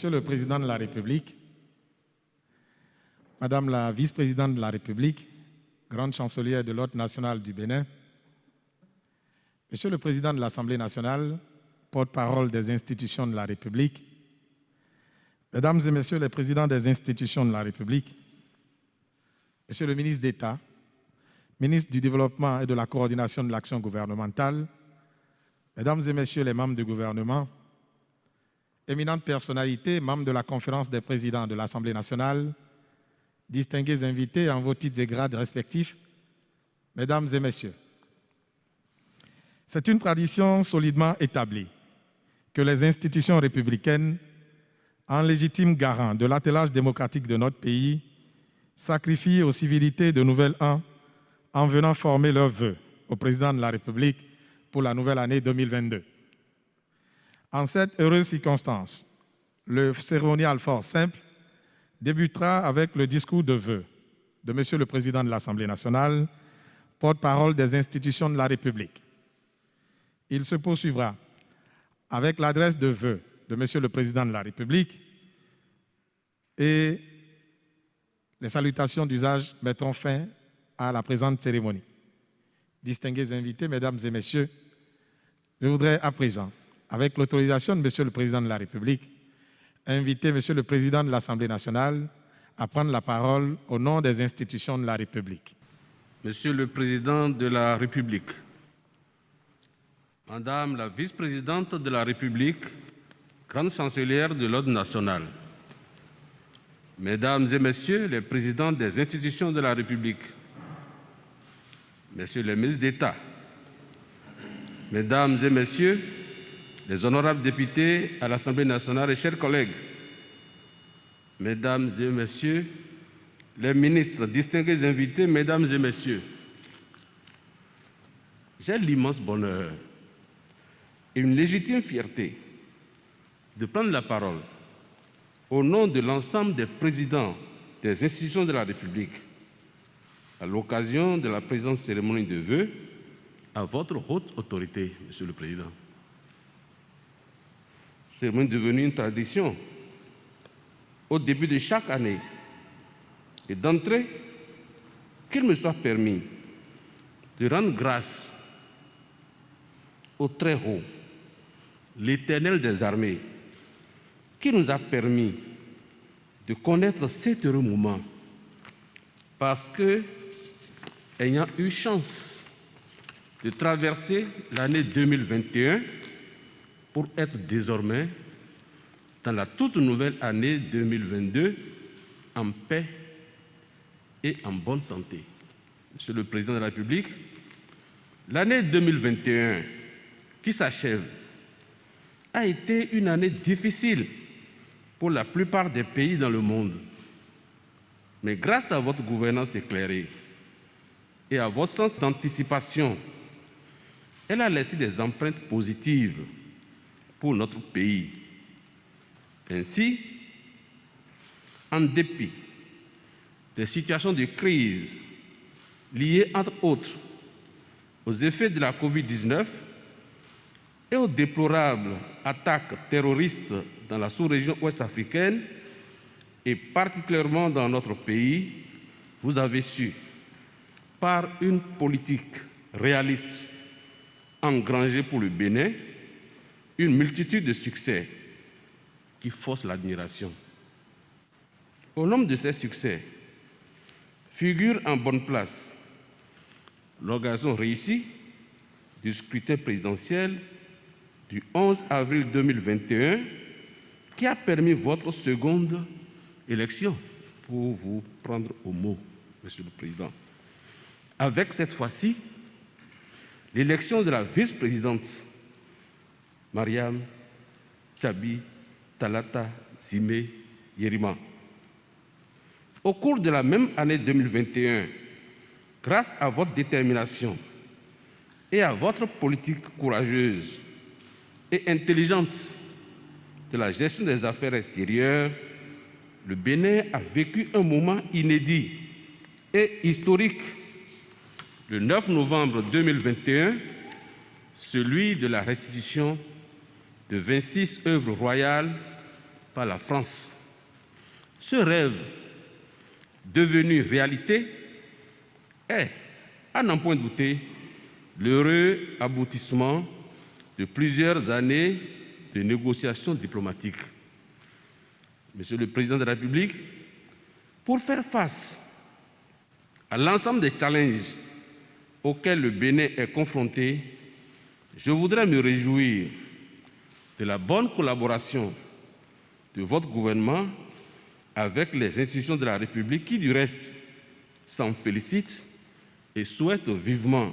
Monsieur le Président de la République, Madame la Vice-Présidente de la République, Grande Chancelière de l'Ordre national du Bénin, Monsieur le Président de l'Assemblée nationale, porte-parole des institutions de la République, Mesdames et Messieurs les Présidents des institutions de la République, Monsieur le Ministre d'État, Ministre du Développement et de la Coordination de l'Action gouvernementale, Mesdames et Messieurs les membres du gouvernement, éminentes personnalités, membres de la Conférence des présidents de l'Assemblée nationale, distingués invités en vos titres et grades respectifs, Mesdames et Messieurs, c'est une tradition solidement établie que les institutions républicaines, en légitime garant de l'attelage démocratique de notre pays, sacrifient aux civilités de Nouvel An en venant former leurs vœux au Président de la République pour la nouvelle année 2022. En cette heureuse circonstance, le cérémonial fort simple débutera avec le discours de vœux de Monsieur le Président de l'Assemblée nationale, porte-parole des institutions de la République. Il se poursuivra avec l'adresse de vœux de Monsieur le Président de la République et les salutations d'usage mettront fin à la présente cérémonie. Distingués invités, Mesdames et Messieurs, je voudrais à présent, avec l'autorisation de Monsieur le Président de la République, inviter Monsieur le Président de l'Assemblée nationale à prendre la parole au nom des institutions de la République. Monsieur le Président de la République, Madame la Vice-Présidente de la République, Grande Chancelière de l'Ordre national, Mesdames et Messieurs les Présidents des institutions de la République, Messieurs les ministres d'État, Mesdames et Messieurs les honorables députés à l'Assemblée nationale et chers collègues, Mesdames et Messieurs les ministres, distingués invités, Mesdames et Messieurs, j'ai l'immense bonheur et une légitime fierté de prendre la parole au nom de l'ensemble des présidents des institutions de la République à l'occasion de la présente cérémonie de vœux à votre haute autorité, Monsieur le Président. Cérémonie devenue une tradition au début de chaque année. Et d'entrée, qu'il me soit permis de rendre grâce au Très-Haut, l'Éternel des armées, qui nous a permis de connaître cet heureux moment parce que, ayant eu chance de traverser l'année 2021 pour être désormais dans la toute nouvelle année 2022 en paix et en bonne santé. Monsieur le Président de la République, l'année 2021 qui s'achève a été une année difficile pour la plupart des pays dans le monde. Mais grâce à votre gouvernance éclairée et à votre sens d'anticipation, elle a laissé des empreintes positives pour notre pays. Ainsi, en dépit des situations de crise liées, entre autres, aux effets de la COVID-19 et aux déplorables attaques terroristes dans la sous-région ouest-africaine et particulièrement dans notre pays, vous avez su, par une politique réaliste, engranger pour le Bénin une multitude de succès qui forcent l'admiration. Au nombre de ces succès figure en bonne place l'organisation réussie du scrutin présidentiel du 11 avril 2021 qui a permis votre seconde élection, pour vous prendre au mot, Monsieur le Président. Avec cette fois-ci, l'élection de la vice-présidente Mariam Tchabi Talata Zimé Yerima. Au cours de la même année 2021, grâce à votre détermination et à votre politique courageuse et intelligente de la gestion des affaires extérieures, le Bénin a vécu un moment inédit et historique. Le 9 novembre 2021, celui de la restitution de 26 œuvres royales par la France. Ce rêve, devenu réalité, est, à n'en point douter, l'heureux aboutissement de plusieurs années de négociations diplomatiques. Monsieur le Président de la République, pour faire face à l'ensemble des challenges auxquels le Bénin est confronté, je voudrais me réjouir de la bonne collaboration de votre gouvernement avec les institutions de la République qui, du reste, s'en félicitent et souhaitent vivement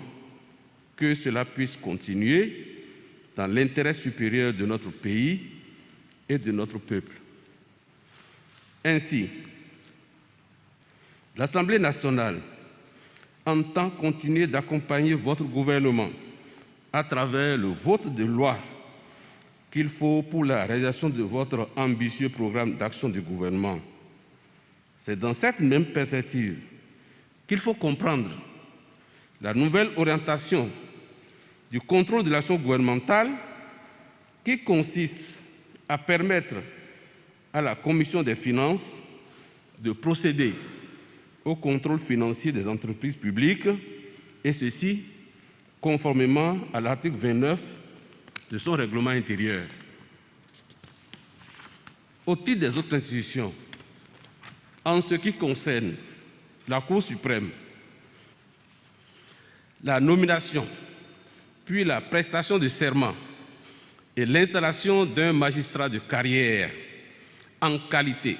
que cela puisse continuer dans l'intérêt supérieur de notre pays et de notre peuple. Ainsi, l'Assemblée nationale entend continuer d'accompagner votre gouvernement à travers le vote de loi qu'il faut pour la réalisation de votre ambitieux programme d'action du gouvernement. C'est dans cette même perspective qu'il faut comprendre la nouvelle orientation du contrôle de l'action gouvernementale qui consiste à permettre à la Commission des finances de procéder au contrôle financier des entreprises publiques, et ceci conformément à l'article 29 de son règlement intérieur. Au titre des autres institutions, en ce qui concerne la Cour suprême, la nomination, puis la prestation de serment et l'installation d'un magistrat de carrière en qualité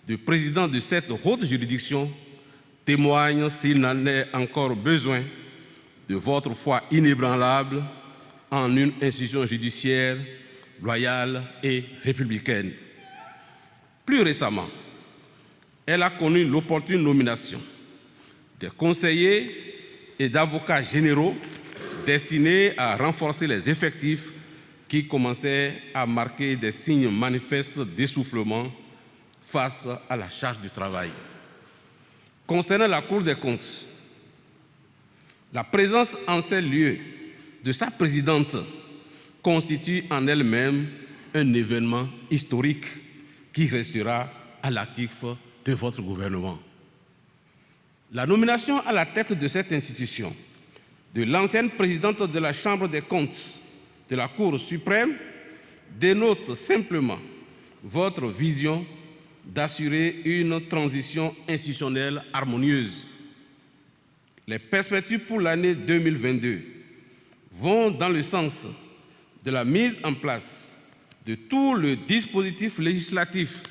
de président de cette haute juridiction témoignent, s'il n'en est encore besoin, de votre foi inébranlable en une institution judiciaire loyale et républicaine. Plus récemment, elle a connu l'opportune nomination des conseillers et d'avocats généraux destinés à renforcer les effectifs qui commençaient à marquer des signes manifestes d'essoufflement face à la charge du travail. Concernant la Cour des comptes, la présence en ces lieux de sa présidente constitue en elle-même un événement historique qui restera à l'actif de votre gouvernement. La nomination à la tête de cette institution de l'ancienne présidente de la Chambre des comptes de la Cour suprême dénote simplement votre vision d'assurer une transition institutionnelle harmonieuse. Les perspectives pour l'année 2022 vont dans le sens de la mise en place de tout le dispositif législatif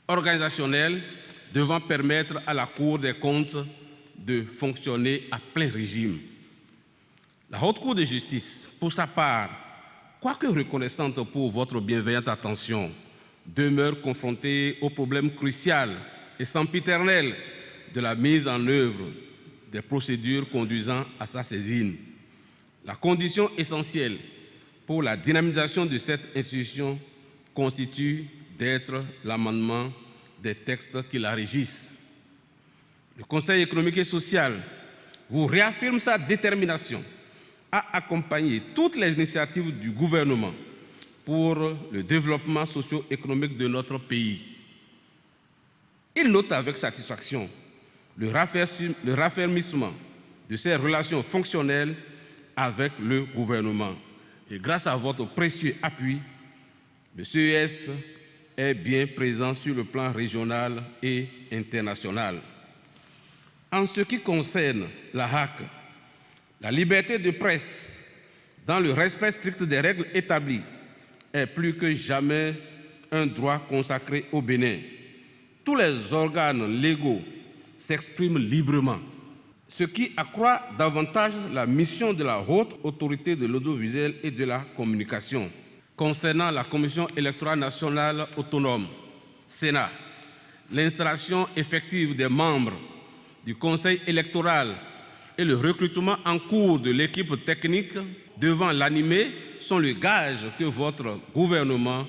organisationnel devant permettre à la Cour des comptes de fonctionner à plein régime. La Haute Cour de justice, pour sa part, quoique reconnaissante pour votre bienveillante attention, demeure confrontée au problème crucial et sempiternel de la mise en œuvre des procédures conduisant à sa saisine. La condition essentielle pour la dynamisation de cette institution constitue d'être l'amendement des textes qui la régissent. Le Conseil économique et social vous réaffirme sa détermination à accompagner toutes les initiatives du gouvernement pour le développement socio-économique de notre pays. Il note avec satisfaction le raffermissement de ses relations fonctionnelles avec le gouvernement. Et grâce à votre précieux appui, le CES est bien présent sur le plan régional et international. En ce qui concerne la HAC, la liberté de presse, dans le respect strict des règles établies, est plus que jamais un droit consacré au Bénin. Tous les organes légaux s'expriment librement, ce qui accroît davantage la mission de la haute autorité de l'audiovisuel et de la communication. Concernant la Commission électorale nationale autonome, Sénat, l'installation effective des membres du Conseil électoral et le recrutement en cours de l'équipe technique devant l'animer sont le gage que votre gouvernement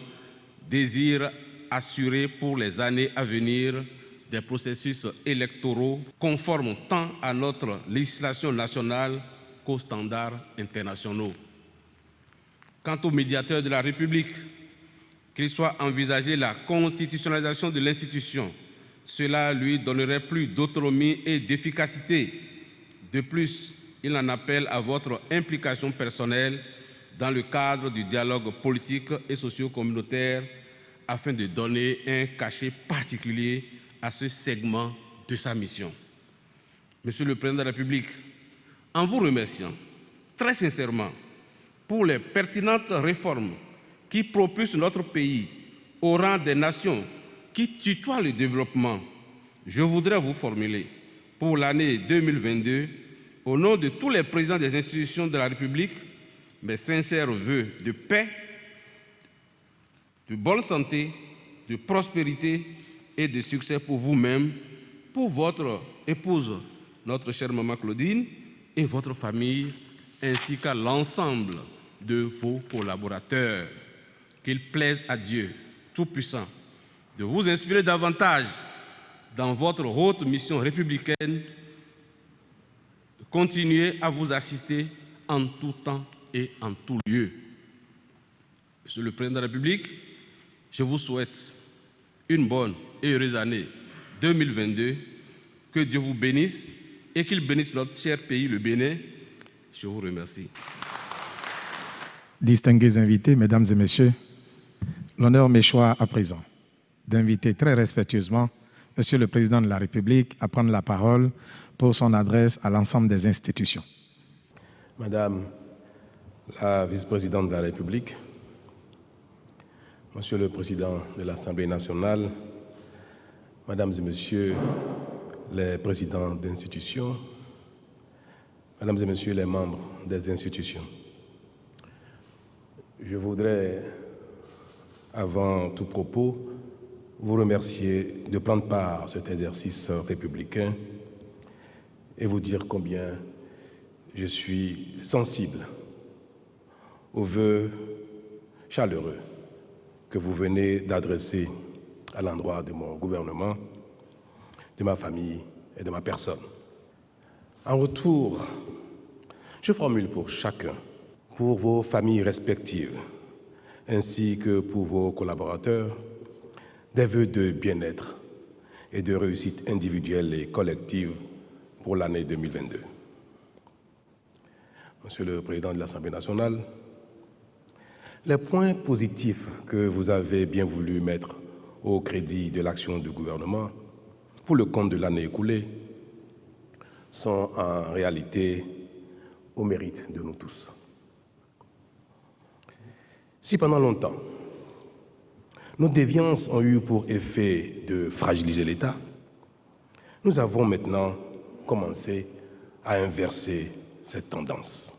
désire assurer pour les années à venir des processus électoraux conformes tant à notre législation nationale qu'aux standards internationaux. Quant au médiateur de la République, qu'il soit envisagé la constitutionnalisation de l'institution. Cela lui donnerait plus d'autonomie et d'efficacité. De plus, il en appelle à votre implication personnelle dans le cadre du dialogue politique et socio-communautaire afin de donner un cachet particulier à ce segment de sa mission. Monsieur le Président de la République, en vous remerciant très sincèrement pour les pertinentes réformes qui propulsent notre pays au rang des nations qui tutoient le développement, je voudrais vous formuler pour l'année 2022, au nom de tous les présidents des institutions de la République, mes sincères vœux de paix, de bonne santé, de prospérité et de succès pour vous-même, pour votre épouse, notre chère maman Claudine, et votre famille, ainsi qu'à l'ensemble de vos collaborateurs. Qu'il plaise à Dieu Tout-Puissant de vous inspirer davantage dans votre haute mission républicaine, de continuer à vous assister en tout temps et en tout lieu. Monsieur le Président de la République, je vous souhaite une bonne et heureuse année 2022. Que Dieu vous bénisse et qu'il bénisse notre cher pays, le Bénin. Je vous remercie. Distingués invités, mesdames et messieurs, l'honneur m'échoit à présent d'inviter très respectueusement Monsieur le Président de la République à prendre la parole pour son adresse à l'ensemble des institutions. Madame la vice-présidente de la République, Monsieur le Président de l'Assemblée nationale, Mesdames et Messieurs les présidents d'institutions, Mesdames et Messieurs les membres des institutions, je voudrais, avant tout propos, vous remercier de prendre part à cet exercice républicain et vous dire combien je suis sensible aux vœux chaleureux que vous venez d'adresser à l'endroit de mon gouvernement, de ma famille et de ma personne. En retour, je formule pour chacun, pour vos familles respectives, ainsi que pour vos collaborateurs, des vœux de bien-être et de réussite individuelle et collective pour l'année 2022. Monsieur le Président de l'Assemblée nationale, les points positifs que vous avez bien voulu mettre au crédit de l'action du gouvernement pour le compte de l'année écoulée sont en réalité au mérite de nous tous. Si pendant longtemps, nos déviances ont eu pour effet de fragiliser l'État, nous avons maintenant commencé à inverser cette tendance.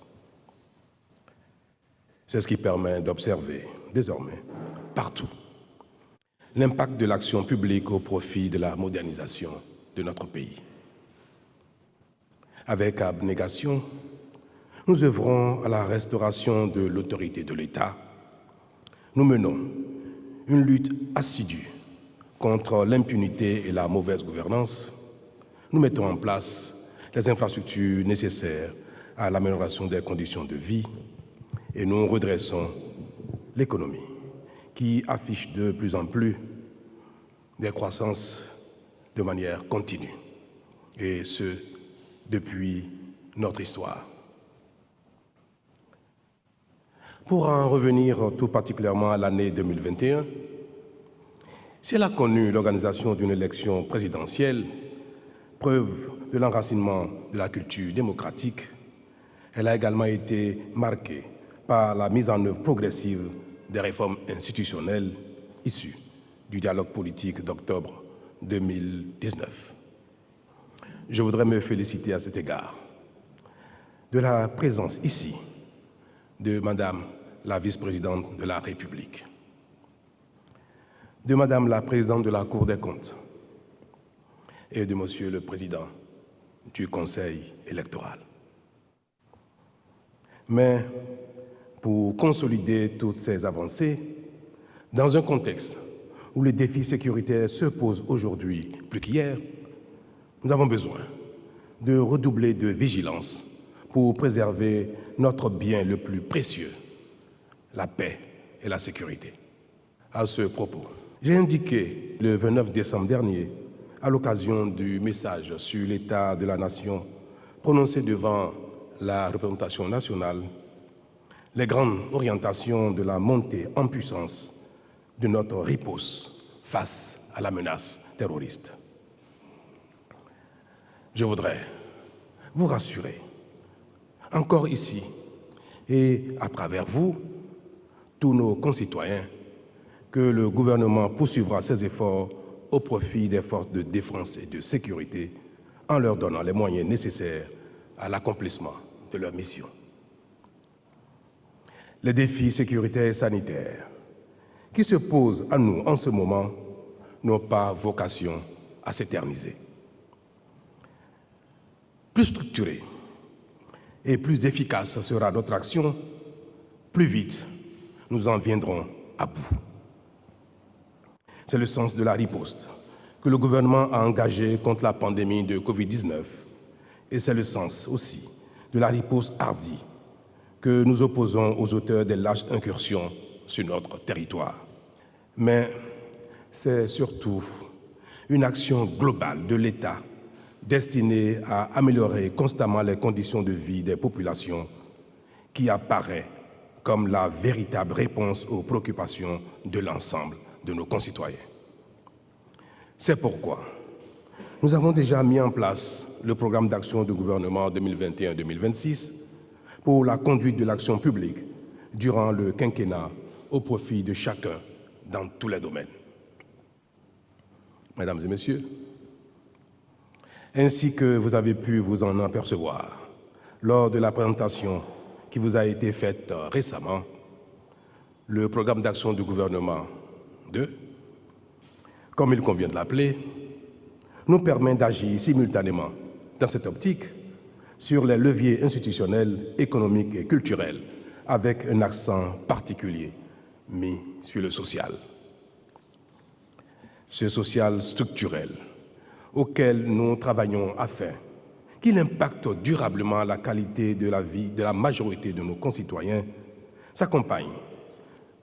C'est ce qui permet d'observer désormais partout l'impact de l'action publique au profit de la modernisation de notre pays. Avec abnégation, nous œuvrons à la restauration de l'autorité de l'État. Nous menons une lutte assidue contre l'impunité et la mauvaise gouvernance. Nous mettons en place les infrastructures nécessaires à l'amélioration des conditions de vie et nous redressons l'économie qui affiche de plus en plus des croissances de manière continue, et ce, depuis notre histoire. Pour en revenir tout particulièrement à l'année 2021, si elle a connu l'organisation d'une élection présidentielle, preuve de l'enracinement de la culture démocratique, elle a également été marquée par la mise en œuvre progressive des réformes institutionnelles issues du dialogue politique d'octobre 2019. Je voudrais me féliciter à cet égard de la présence ici de Madame la vice-présidente de la République, de Madame la présidente de la Cour des comptes et de Monsieur le président du Conseil électoral. Mais pour consolider toutes ces avancées, dans un contexte où les défis sécuritaires se posent aujourd'hui plus qu'hier, nous avons besoin de redoubler de vigilance pour préserver notre bien le plus précieux, la paix et la sécurité. à ce propos. J'ai indiqué le 29 décembre dernier, à l'occasion du message sur l'état de la nation prononcé devant la représentation nationale, les grandes orientations de la montée en puissance de notre riposte face à la menace terroriste. Je voudrais vous rassurer, encore ici et à travers vous, tous nos concitoyens, que le gouvernement poursuivra ses efforts au profit des forces de défense et de sécurité en leur donnant les moyens nécessaires à l'accomplissement de leur mission. Les défis sécuritaires et sanitaires qui se posent à nous en ce moment n'ont pas vocation à s'éterniser. Plus structurée et plus efficace sera notre action, plus vite nous en viendrons à bout. C'est le sens de la riposte que le gouvernement a engagée contre la pandémie de Covid-19 et c'est le sens aussi de la riposte hardie que nous opposons aux auteurs des lâches incursions sur notre territoire. Mais c'est surtout une action globale de l'État destinée à améliorer constamment les conditions de vie des populations qui apparaît comme la véritable réponse aux préoccupations de l'ensemble de nos concitoyens. C'est pourquoi nous avons déjà mis en place le programme d'action du gouvernement 2021-2026 pour la conduite de l'action publique durant le quinquennat au profit de chacun dans tous les domaines. Mesdames et messieurs, ainsi que vous avez pu vous en apercevoir lors de la présentation qui vous a été faite récemment, le programme d'action du gouvernement 2, comme il convient de l'appeler, nous permet d'agir simultanément dans cette optique sur les leviers institutionnels, économiques et culturels, avec un accent particulier mis sur le social. Ce social structurel auquel nous travaillons afin qu'il impacte durablement la qualité de la vie de la majorité de nos concitoyens s'accompagne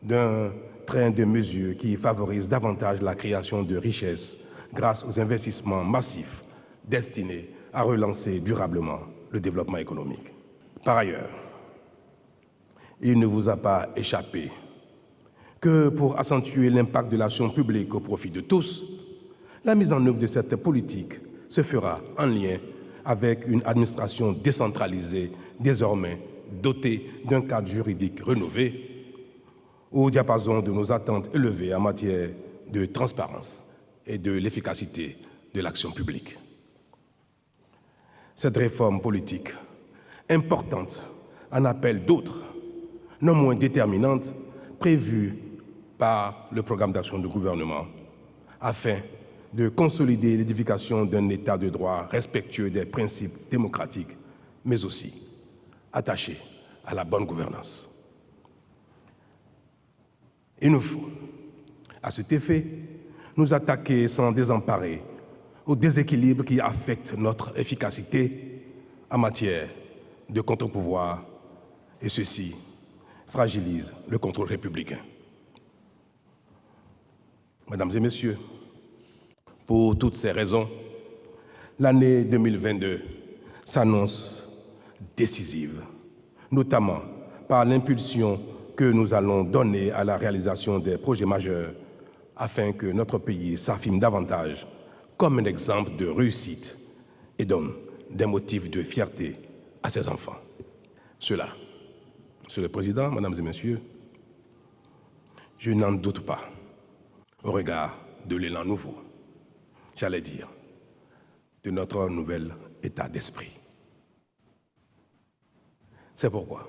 d'un train de mesures qui favorise davantage la création de richesses grâce aux investissements massifs destinés à relancer durablement le développement économique. Par ailleurs, il ne vous a pas échappé que pour accentuer l'impact de l'action publique au profit de tous, la mise en œuvre de cette politique se fera en lien avec une administration décentralisée, désormais dotée d'un cadre juridique rénové, au diapason de nos attentes élevées en matière de transparence et de l'efficacité de l'action publique. Cette réforme politique, importante, en appelle d'autres, non moins déterminantes, prévues par le programme d'action du gouvernement, afin de consolider l'édification d'un État de droit respectueux des principes démocratiques, mais aussi attaché à la bonne gouvernance. Il nous faut, à cet effet, nous attaquer sans désemparer aux déséquilibres qui affectent notre efficacité en matière de contre-pouvoir, et ceci fragilise le contrôle républicain. Mesdames et messieurs, pour toutes ces raisons, l'année 2022 s'annonce décisive, notamment par l'impulsion que nous allons donner à la réalisation des projets majeurs afin que notre pays s'affirme davantage comme un exemple de réussite et donne des motifs de fierté à ses enfants. Cela, Monsieur le Président, Mesdames et Messieurs, je n'en doute pas au regard de l'élan nouveau, j'allais dire, de notre nouvel état d'esprit. C'est pourquoi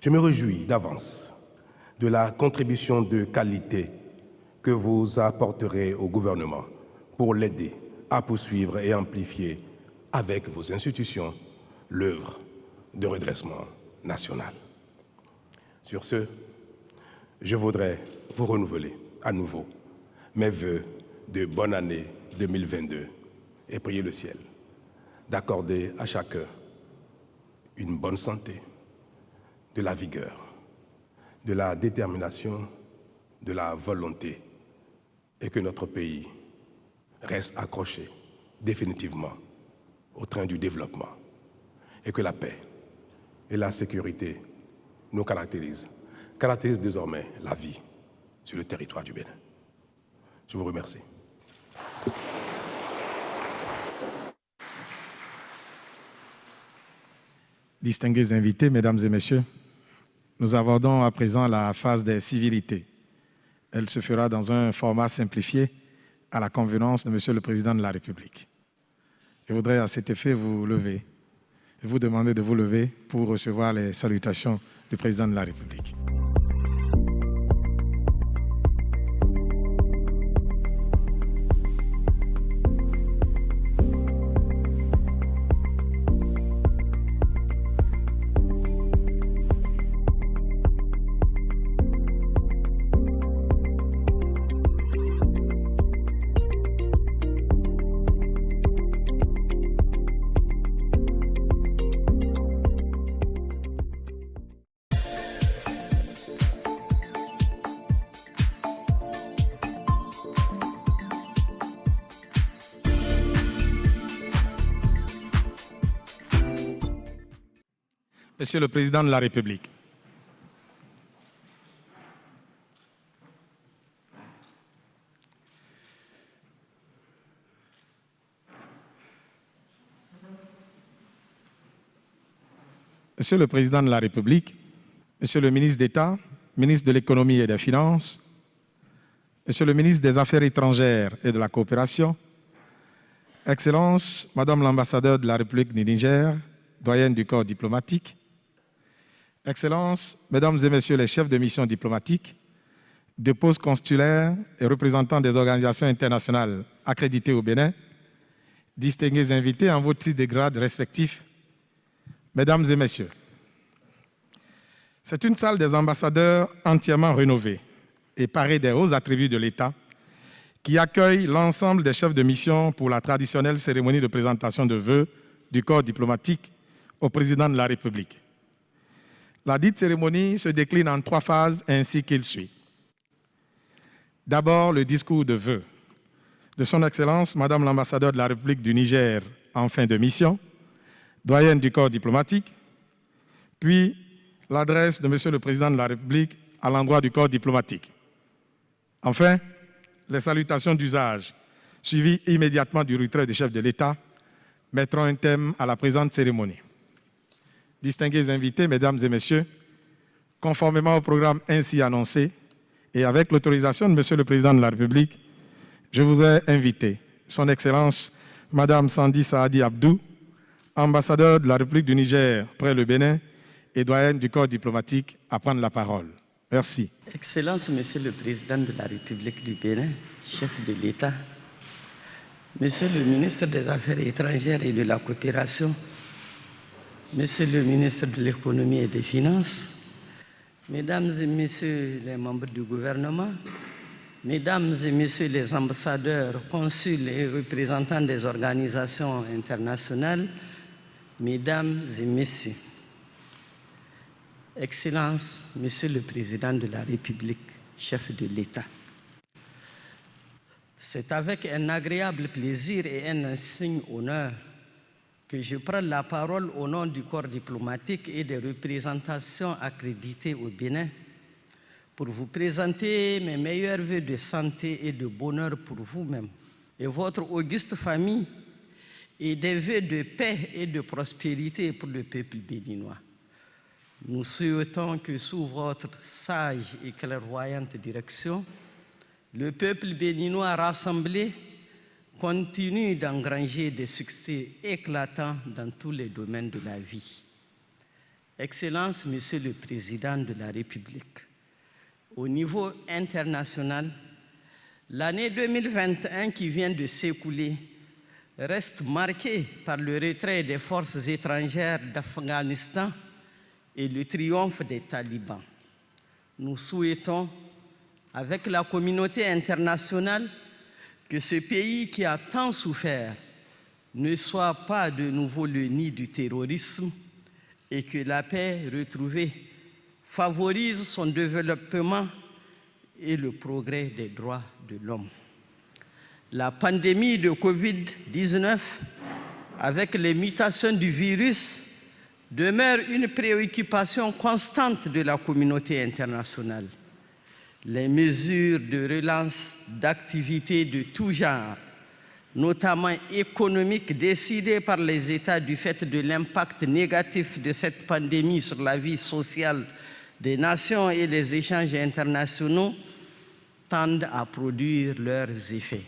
je me réjouis d'avance de la contribution de qualité que vous apporterez au gouvernement pour l'aider à poursuivre et amplifier avec vos institutions l'œuvre de redressement national. Sur ce, je voudrais vous renouveler à nouveau mes vœux de bonne année 2022 et prier le ciel d'accorder à chacun une bonne santé, de la vigueur, de la détermination de la volonté et que notre pays reste accroché définitivement au train du développement et que la paix et la sécurité nous caractérisent désormais la vie sur le territoire du Bénin. Je vous remercie. Distingués invités, mesdames et messieurs, nous abordons à présent la phase des civilités. Elle se fera dans un format simplifié à la convenance de Monsieur le Président de la République. Je voudrais à cet effet vous lever et vous demander de vous lever pour recevoir les salutations du Président de la République. Monsieur le Président de la République, Monsieur le Président de la République, Monsieur le ministre d'État, ministre de l'Économie et des Finances, Monsieur le ministre des Affaires étrangères et de la Coopération, Excellence, Madame l'ambassadeur de la République du Niger, doyenne du corps diplomatique, Excellences, Mesdames et Messieurs les chefs de mission diplomatiques, de postes consulaires et représentants des organisations internationales accréditées au Bénin, distingués invités en vos titres de grade respectifs, Mesdames et Messieurs, c'est une salle des ambassadeurs entièrement rénovée et parée des hauts attributs de l'État qui accueille l'ensemble des chefs de mission pour la traditionnelle cérémonie de présentation de vœux du corps diplomatique au Président de la République. La dite cérémonie se décline en 3 phases ainsi qu'il suit. D'abord, le discours de vœux de Son Excellence, Madame l'ambassadeur de la République du Niger en fin de mission, doyenne du corps diplomatique, puis l'adresse de Monsieur le Président de la République à l'endroit du corps diplomatique. Enfin, les salutations d'usage, suivies immédiatement du retrait des chefs de l'État, mettront un thème à la présente cérémonie. Distingués invités, Mesdames et Messieurs, conformément au programme ainsi annoncé et avec l'autorisation de Monsieur le Président de la République, je voudrais inviter Son Excellence Madame Sandi Saadi Abdou, ambassadeur de la République du Niger près le Bénin et doyenne du corps diplomatique, à prendre la parole. Merci. Excellence, Monsieur le Président de la République du Bénin, chef de l'État, Monsieur le ministre des Affaires étrangères et de la Coopération, Monsieur le ministre de l'Économie et des Finances, Mesdames et Messieurs les membres du gouvernement, Mesdames et Messieurs les ambassadeurs, consuls et représentants des organisations internationales, Mesdames et Messieurs, Excellence, Monsieur le Président de la République, chef de l'État. C'est avec un agréable plaisir et un insigne honneur que je prends la parole au nom du corps diplomatique et des représentations accréditées au Bénin pour vous présenter mes meilleurs vœux de santé et de bonheur pour vous-même et votre auguste famille et des vœux de paix et de prospérité pour le peuple béninois. Nous souhaitons que sous votre sage et clairvoyante direction, le peuple béninois rassemblé continue d'engranger des succès éclatants dans tous les domaines de la vie. Excellence, Monsieur le Président de la République, au niveau international, l'année 2021 qui vient de s'écouler reste marquée par le retrait des forces étrangères d'Afghanistan et le triomphe des talibans. Nous souhaitons, avec la communauté internationale, que ce pays qui a tant souffert ne soit pas de nouveau le nid du terrorisme et que la paix retrouvée favorise son développement et le progrès des droits de l'homme. La pandémie de Covid-19, avec les mutations du virus, demeure une préoccupation constante de la communauté internationale. Les mesures de relance d'activités de tout genre, notamment économiques, décidées par les États du fait de l'impact négatif de cette pandémie sur la vie sociale des nations et les échanges internationaux, tendent à produire leurs effets.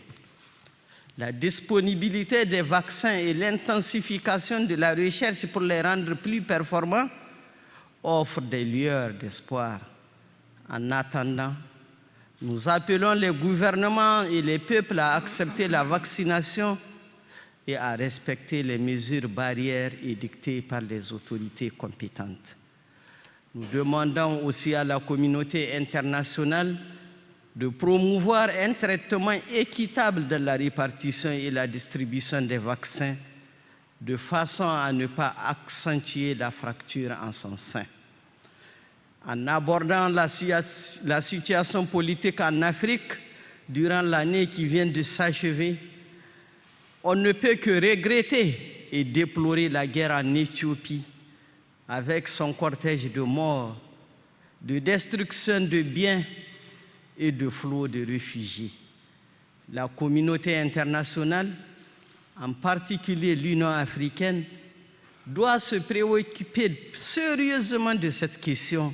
La disponibilité des vaccins et l'intensification de la recherche pour les rendre plus performants offrent des lueurs d'espoir. En attendant, nous appelons les gouvernements et les peuples à accepter la vaccination et à respecter les mesures barrières édictées par les autorités compétentes. Nous demandons aussi à la communauté internationale de promouvoir un traitement équitable de la répartition et la distribution des vaccins, de façon à ne pas accentuer la fracture en son sein. En abordant la situation politique en Afrique durant l'année qui vient de s'achever, on ne peut que regretter et déplorer la guerre en Éthiopie avec son cortège de morts, de destruction de biens et de flots de réfugiés. La communauté internationale, en particulier l'Union africaine, doit se préoccuper sérieusement de cette question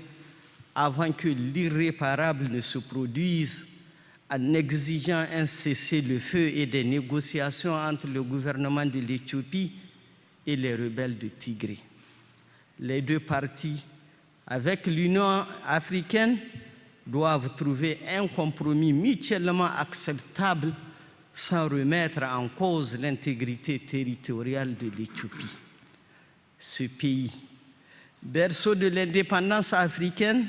avant que l'irréparable ne se produise, en exigeant un cessez-le-feu et des négociations entre le gouvernement de l'Éthiopie et les rebelles de Tigré. Les deux parties, avec l'Union africaine, doivent trouver un compromis mutuellement acceptable sans remettre en cause l'intégrité territoriale de l'Éthiopie. Ce pays, berceau de l'indépendance africaine,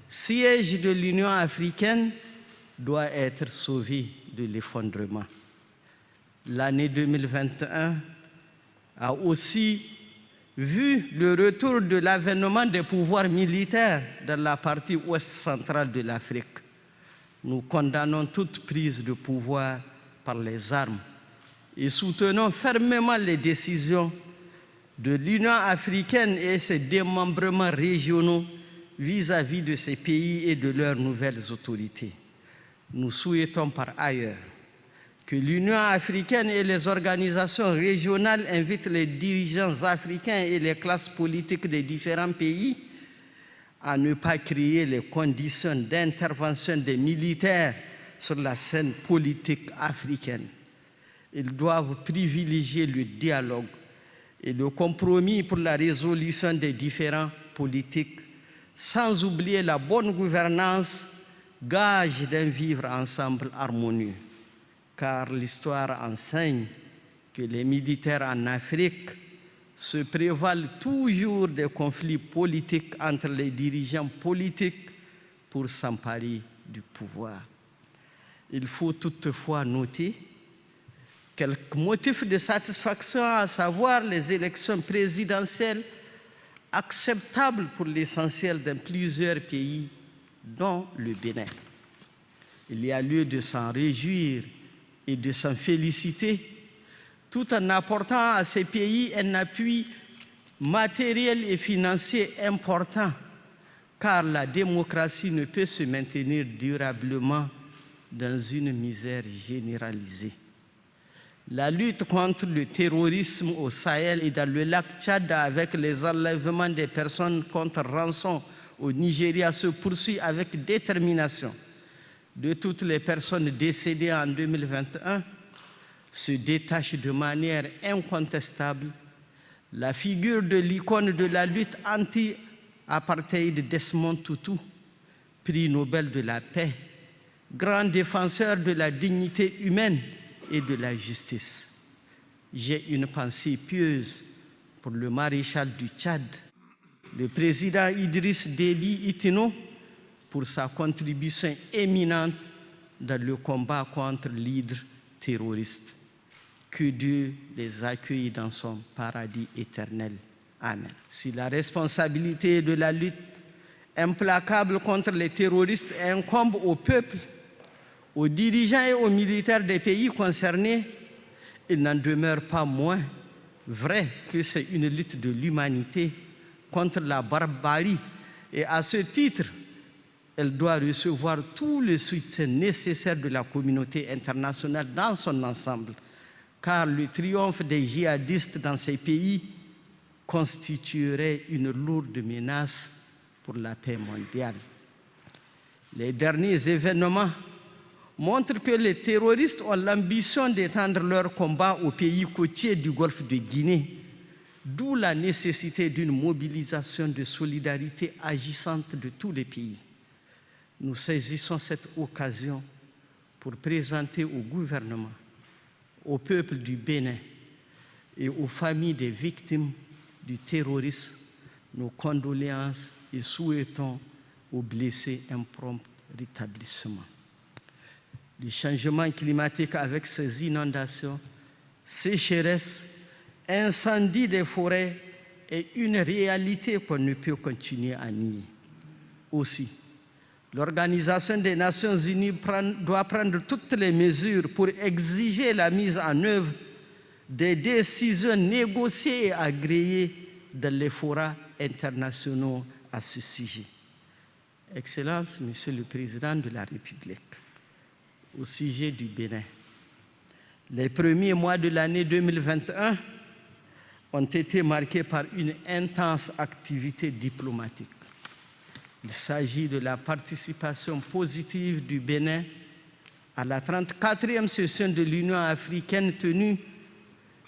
siège de l'Union africaine, doit être sauvé de l'effondrement. L'année 2021 a aussi vu le retour de l'avènement des pouvoirs militaires dans la partie ouest centrale de l'Afrique. Nous condamnons toute prise de pouvoir par les armes et soutenons fermement les décisions de l'Union africaine et ses démembrements régionaux vis-à-vis de ces pays et de leurs nouvelles autorités. Nous souhaitons par ailleurs que l'Union africaine et les organisations régionales invitent les dirigeants africains et les classes politiques des différents pays à ne pas créer les conditions d'intervention des militaires sur la scène politique africaine. Ils doivent privilégier le dialogue et le compromis pour la résolution des différends politiques, sans oublier la bonne gouvernance, gage d'un vivre ensemble harmonieux. Car l'histoire enseigne que les militaires en Afrique se prévalent toujours des conflits politiques entre les dirigeants politiques pour s'emparer du pouvoir. Il faut toutefois noter quelques motifs de satisfaction, à savoir les élections présidentielles acceptables pour l'essentiel dans plusieurs pays, dont le Bénin. Il y a lieu de s'en réjouir et de s'en féliciter, tout en apportant à ces pays un appui matériel et financier important, car la démocratie ne peut se maintenir durablement dans une misère généralisée. La lutte contre le terrorisme au Sahel et dans le lac Tchad, avec les enlèvements des personnes contre rançon au Nigeria, se poursuit avec détermination. De toutes les personnes décédées en 2021, se détache de manière incontestable la figure de l'icône de la lutte anti-apartheid Desmond Tutu, prix Nobel de la paix, grand défenseur de la dignité humaine et de la justice. J'ai une pensée pieuse pour le maréchal du Tchad, le président Idriss Déby Itno, pour sa contribution éminente dans le combat contre l'hydre terroriste. Que Dieu les accueille dans son paradis éternel. Amen. Si la responsabilité de la lutte implacable contre les terroristes incombe au peuple, aux dirigeants et aux militaires des pays concernés, il n'en demeure pas moins vrai que c'est une lutte de l'humanité contre la barbarie. Et à ce titre, elle doit recevoir tout le soutien nécessaire de la communauté internationale dans son ensemble, car le triomphe des djihadistes dans ces pays constituerait une lourde menace pour la paix mondiale. Les derniers événements montrent que les terroristes ont l'ambition d'étendre leur combat aux pays côtiers du Golfe de Guinée, d'où la nécessité d'une mobilisation de solidarité agissante de tous les pays. Nous saisissons cette occasion pour présenter au gouvernement, au peuple du Bénin et aux familles des victimes du terrorisme nos condoléances et souhaitons aux blessés un prompt rétablissement. Le changement climatique avec ses inondations, sécheresses, incendies des forêts est une réalité qu'on ne peut continuer à nier. Aussi, l'Organisation des Nations Unies doit prendre toutes les mesures pour exiger la mise en œuvre des décisions négociées et agréées dans les forats internationaux à ce sujet. Excellences, Monsieur le Président de la République, au sujet du Bénin, les premiers mois de l'année 2021 ont été marqués par une intense activité diplomatique. Il s'agit de la participation positive du Bénin à la 34e session de l'Union africaine tenue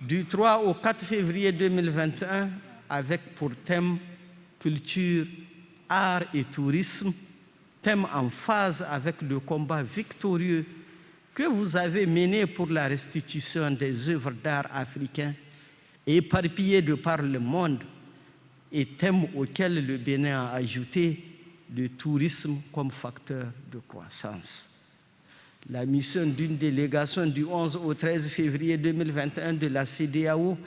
du 3 au 4 février 2021 avec pour thème culture, art et tourisme, thème en phase avec le combat victorieux que vous avez mené pour la restitution des œuvres d'art africains éparpillées de par le monde et thème auquel le Bénin a ajouté le tourisme comme facteur de croissance. La mission d'une délégation du 11 au 13 février 2021 de la CEDEAO,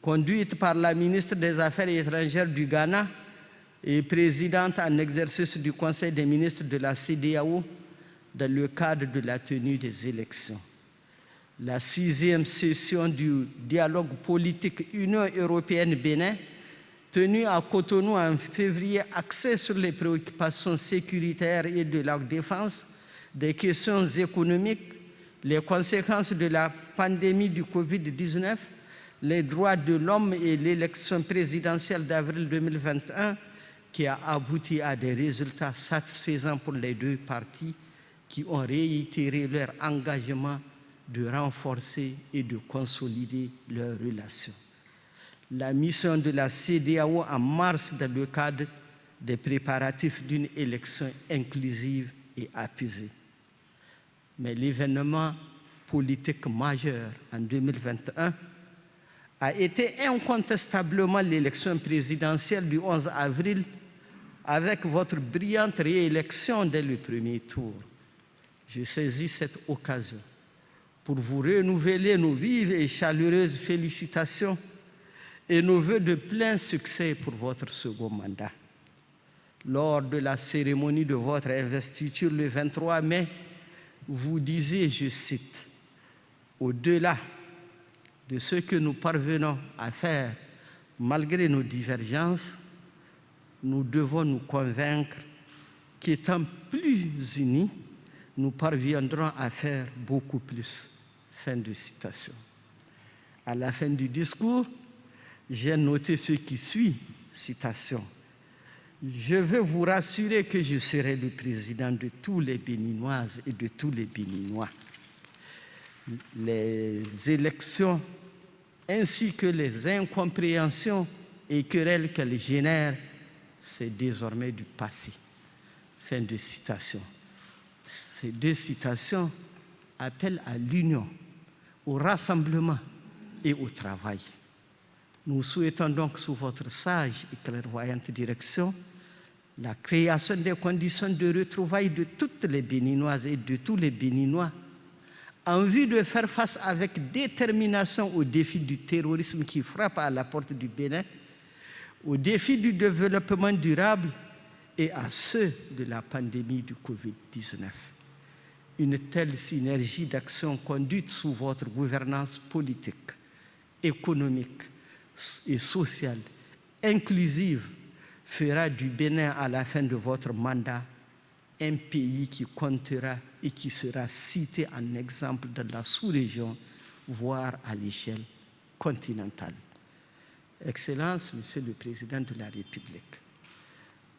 conduite par la ministre des Affaires étrangères du Ghana et présidente en exercice du Conseil des ministres de la CEDEAO dans le cadre de la tenue des élections. La 6e session du dialogue politique Union européenne-Bénin, tenue à Cotonou en février, axée sur les préoccupations sécuritaires et de la défense, des questions économiques, les conséquences de la pandémie du Covid-19, les droits de l'homme et l'élection présidentielle d'avril 2021, qui a abouti à des résultats satisfaisants pour les deux parties qui ont réitéré leur engagement de renforcer et de consolider leurs relations. La mission de la CEDEAO en mars dans le cadre des préparatifs d'une élection inclusive et apaisée. Mais l'événement politique majeur en 2021 a été incontestablement l'élection présidentielle du 11 avril avec votre brillante réélection dès le premier tour. Je saisis cette occasion pour vous renouveler nos vives et chaleureuses félicitations et nos vœux de plein succès pour votre second mandat. Lors de la cérémonie de votre investiture le 23 mai, vous disiez, je cite, « Au-delà de ce que nous parvenons à faire malgré nos divergences, nous devons nous convaincre qu'étant plus unis, nous parviendrons à faire beaucoup plus. » Fin de citation. À la fin du discours, j'ai noté ce qui suit, citation. Je veux vous rassurer que je serai le président de tous les Béninoises et de tous les Béninois. Les élections ainsi que les incompréhensions et querelles qu'elles génèrent, c'est désormais du passé. Fin de citation. Ces deux citations appellent à l'union, au rassemblement et au travail. Nous souhaitons donc, sous votre sage et clairvoyante direction, la création des conditions de retrouvailles de toutes les Béninoises et de tous les Béninois en vue de faire face avec détermination aux défis du terrorisme qui frappe à la porte du Bénin, aux défis du développement durable et à ceux de la pandémie du Covid-19. Une telle synergie d'action conduite sous votre gouvernance politique, économique et sociale, inclusive, fera du Bénin à la fin de votre mandat un pays qui comptera et qui sera cité en exemple dans la sous-région, voire à l'échelle continentale. Excellence, Monsieur le Président de la République,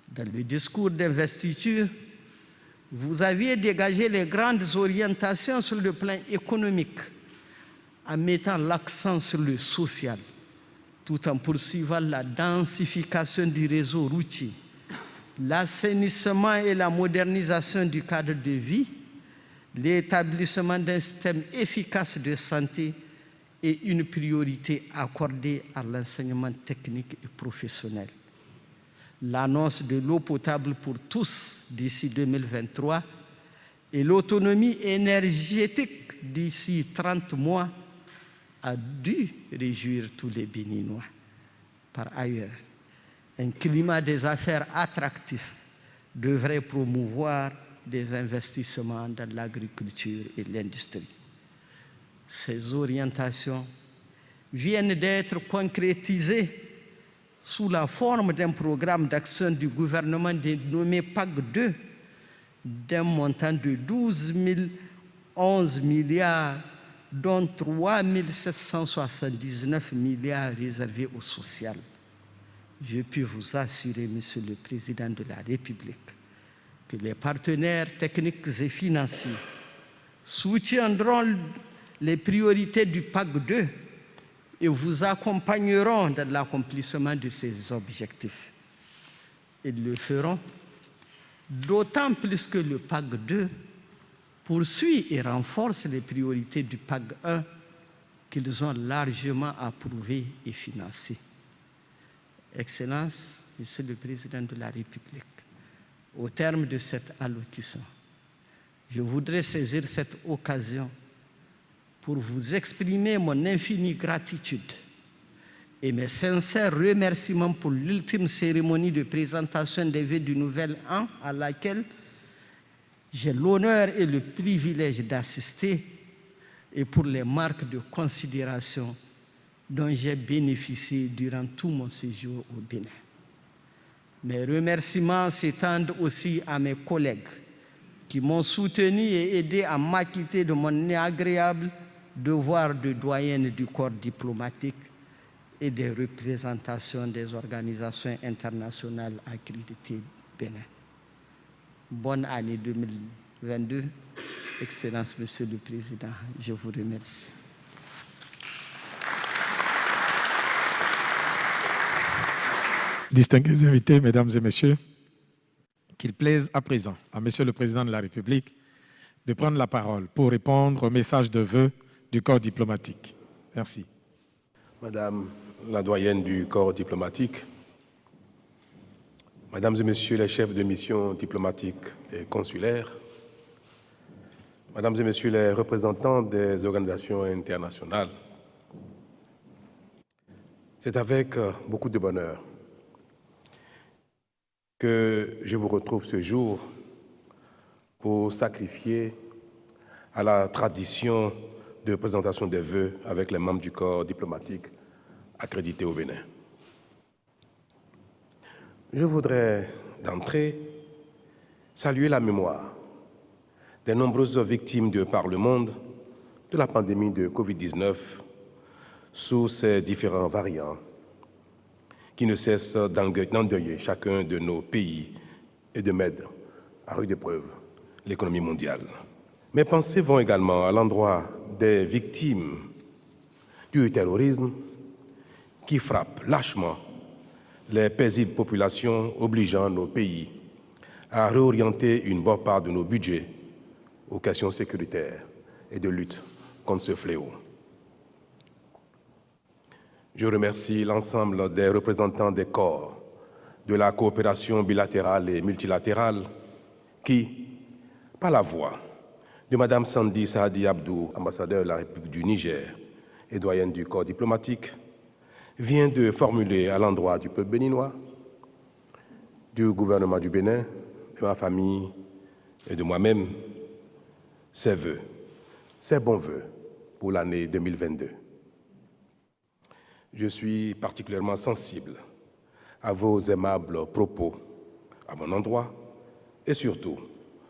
dans le discours d'investiture, vous aviez dégagé les grandes orientations sur le plan économique en mettant l'accent sur le social, tout en poursuivant la densification du réseau routier, l'assainissement et la modernisation du cadre de vie, l'établissement d'un système efficace de santé et une priorité accordée à l'enseignement technique et professionnel. L'annonce de l'eau potable pour tous d'ici 2023 et l'autonomie énergétique d'ici 30 mois a dû réjouir tous les Béninois. Par ailleurs, un climat des affaires attractif devrait promouvoir des investissements dans l'agriculture et l'industrie. Ces orientations viennent d'être concrétisées sous la forme d'un programme d'action du gouvernement dénommé PAC 2 d'un montant de 11 milliards, dont 3 779 milliards réservés au social. Je puis vous assurer, Monsieur le Président de la République, que les partenaires techniques et financiers soutiendront les priorités du PAC 2 et vous accompagneront dans l'accomplissement de ces objectifs. Ils le feront d'autant plus que le PAC 2 poursuit et renforce les priorités du PAC 1 qu'ils ont largement approuvées et financées. Excellence, Monsieur le Président de la République, au terme de cette allocution, je voudrais saisir cette occasion pour vous exprimer mon infinie gratitude et mes sincères remerciements pour l'ultime cérémonie de présentation des vœux du nouvel an à laquelle j'ai l'honneur et le privilège d'assister et pour les marques de considération dont j'ai bénéficié durant tout mon séjour au Bénin. Mes remerciements s'étendent aussi à mes collègues qui m'ont soutenu et aidé à m'acquitter de mon agréable devoir de doyenne du corps diplomatique et des représentations des organisations internationales accréditées Bénin. Bonne année 2022. Excellence, Monsieur le Président, je vous remercie. Distingués invités, Mesdames et Messieurs, qu'il plaise à présent à Monsieur le Président de la République de prendre la parole pour répondre au message de vœux du corps diplomatique. Merci. Madame la doyenne du corps diplomatique, Mesdames et Messieurs les chefs de mission diplomatiques et consulaires, Mesdames et Messieurs les représentants des organisations internationales, c'est avec beaucoup de bonheur que je vous retrouve ce jour pour sacrifier à la tradition de présentation des vœux avec les membres du corps diplomatique accrédités au Bénin. Je voudrais d'entrée saluer la mémoire des nombreuses victimes de par le monde de la pandémie de Covid-19 sous ses différents variants qui ne cessent d'endeuiller chacun de nos pays et de mettre à rude épreuve l'économie mondiale. Mes pensées vont également à l'endroit des victimes du terrorisme qui frappent lâchement les paisibles populations, obligeant nos pays à réorienter une bonne part de nos budgets aux questions sécuritaires et de lutte contre ce fléau. Je remercie l'ensemble des représentants des corps de la coopération bilatérale et multilatérale qui, par la voix de Mme Sandi Saadi Abdou, ambassadeur de la République du Niger et doyenne du corps diplomatique, vient de formuler à l'endroit du peuple béninois du gouvernement du Bénin, de ma famille et de moi-même, ses vœux, ses bons vœux pour l'année 2022. Je suis particulièrement sensible à vos aimables propos à mon endroit et surtout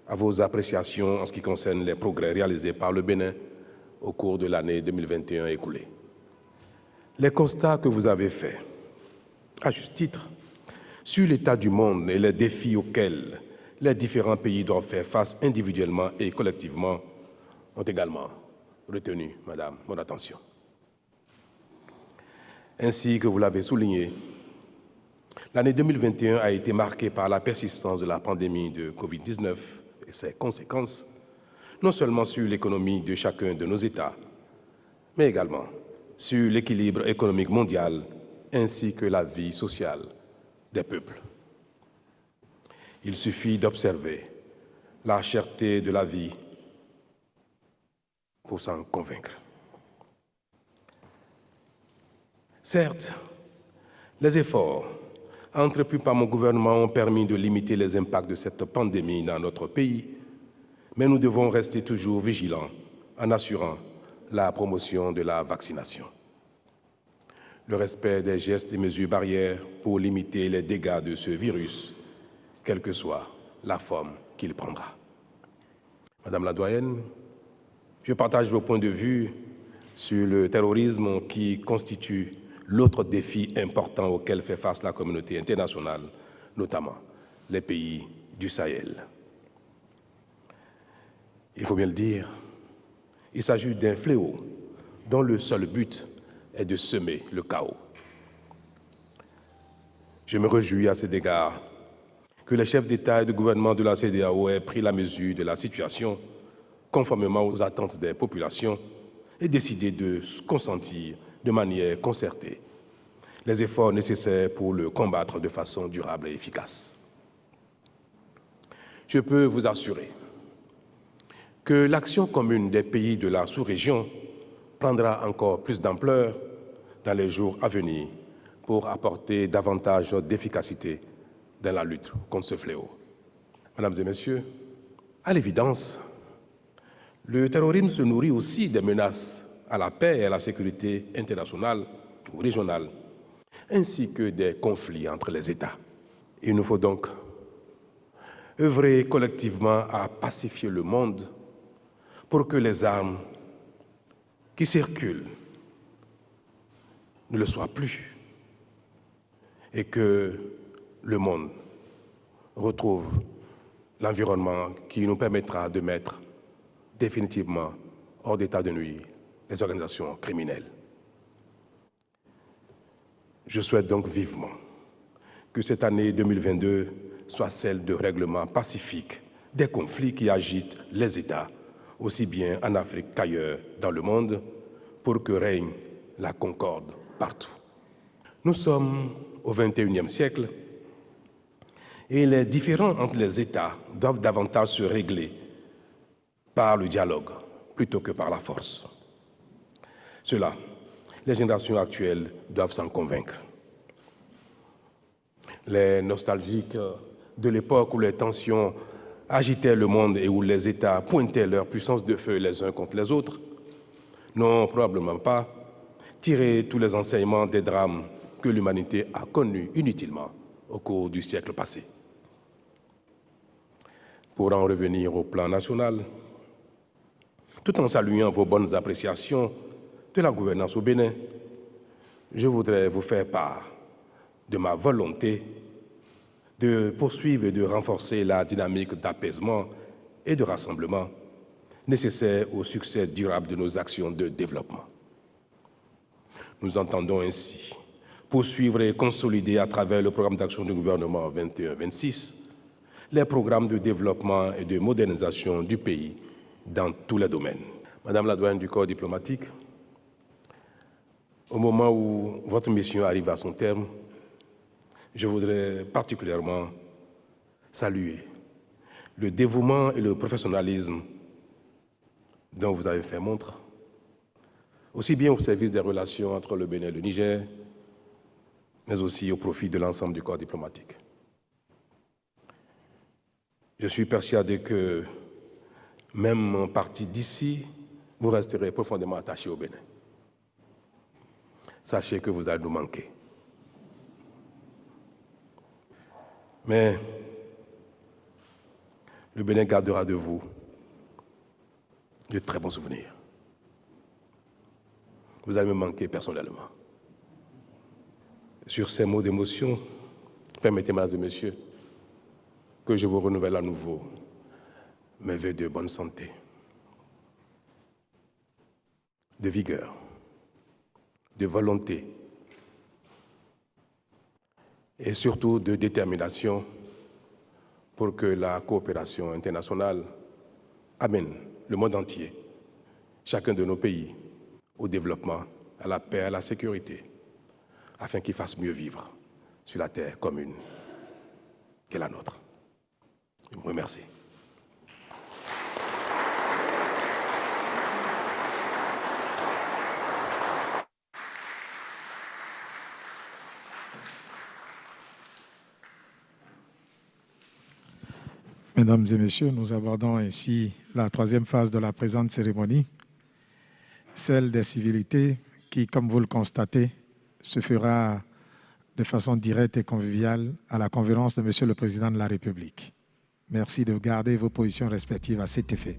à vos appréciations en ce qui concerne les progrès réalisés par le Bénin au cours de l'année 2021 écoulée. Les constats que vous avez faits, à juste titre, sur l'état du monde et les défis auxquels les différents pays doivent faire face individuellement et collectivement ont également retenu, Madame, mon attention. Ainsi que vous l'avez souligné, l'année 2021 a été marquée par la persistance de la pandémie de Covid-19 et ses conséquences, non seulement sur l'économie de chacun de nos États, mais également sur l'équilibre économique mondial ainsi que la vie sociale des peuples. Il suffit d'observer la cherté de la vie pour s'en convaincre. Certes, les efforts entrepris par mon gouvernement ont permis de limiter les impacts de cette pandémie dans notre pays, mais nous devons rester toujours vigilants en assurant la promotion de la vaccination. Le respect des gestes et mesures barrières pour limiter les dégâts de ce virus, quelle que soit la forme qu'il prendra. Madame la doyenne, je partage vos points de vue sur le terrorisme qui constitue l'autre défi important auquel fait face la communauté internationale, notamment les pays du Sahel. Il faut bien le dire, il s'agit d'un fléau dont le seul but est de semer le chaos. Je me réjouis à cet égard que les chefs d'État et de gouvernement de la CEDEAO aient pris la mesure de la situation conformément aux attentes des populations et décidé de consentir de manière concertée les efforts nécessaires pour le combattre de façon durable et efficace. Je peux vous assurer que l'action commune des pays de la sous-région prendra encore plus d'ampleur dans les jours à venir pour apporter davantage d'efficacité dans la lutte contre ce fléau. Mesdames et messieurs, à l'évidence, le terrorisme se nourrit aussi des menaces à la paix et à la sécurité internationale ou régionale, ainsi que des conflits entre les États. Il nous faut donc œuvrer collectivement à pacifier le monde pour que les armes qui circulent ne le soient plus et que le monde retrouve l'environnement qui nous permettra de mettre définitivement hors d'état de nuire les organisations criminelles. Je souhaite donc vivement que cette année 2022 soit celle de règlement pacifique des conflits qui agitent les États, aussi bien en Afrique qu'ailleurs dans le monde, pour que règne la concorde partout. Nous sommes au XXIe siècle et les différends entre les États doivent davantage se régler par le dialogue plutôt que par la force. Cela, les générations actuelles doivent s'en convaincre. Les nostalgiques de l'époque où les tensions agitaient le monde et où les États pointaient leur puissance de feu les uns contre les autres n'ont probablement pas tiré tous les enseignements des drames que l'humanité a connus inutilement au cours du siècle passé. Pour en revenir au plan national, tout en saluant vos bonnes appréciations de la gouvernance au Bénin, je voudrais vous faire part de ma volonté de poursuivre et de renforcer la dynamique d'apaisement et de rassemblement nécessaire au succès durable de nos actions de développement. Nous entendons ainsi poursuivre et consolider à travers le programme d'action du gouvernement 21-26 les programmes de développement et de modernisation du pays dans tous les domaines. Madame la doyenne du corps diplomatique, au moment où votre mission arrive à son terme, je voudrais particulièrement saluer le dévouement et le professionnalisme dont vous avez fait montre, aussi bien au service des relations entre le Bénin et le Niger, mais aussi au profit de l'ensemble du corps diplomatique. Je suis persuadé que même en partie d'ici, vous resterez profondément attachés au Bénin. Sachez que vous allez nous manquer. Mais le Bénin gardera de vous de très bons souvenirs. Vous allez me manquer personnellement. Sur ces mots d'émotion, permettez, mesdames et messieurs, que je vous renouvelle à nouveau mes vœux de bonne santé, de vigueur, de volonté et surtout de détermination pour que la coopération internationale amène le monde entier, chacun de nos pays, au développement, à la paix, à la sécurité, afin qu'ils fassent mieux vivre sur la terre commune qu'est la nôtre. Je vous remercie. Mesdames et messieurs, nous abordons ainsi la troisième phase de la présente cérémonie, celle des civilités qui, comme vous le constatez, se fera de façon directe et conviviale à la convenance de Monsieur le Président de la République. Merci de garder vos positions respectives à cet effet.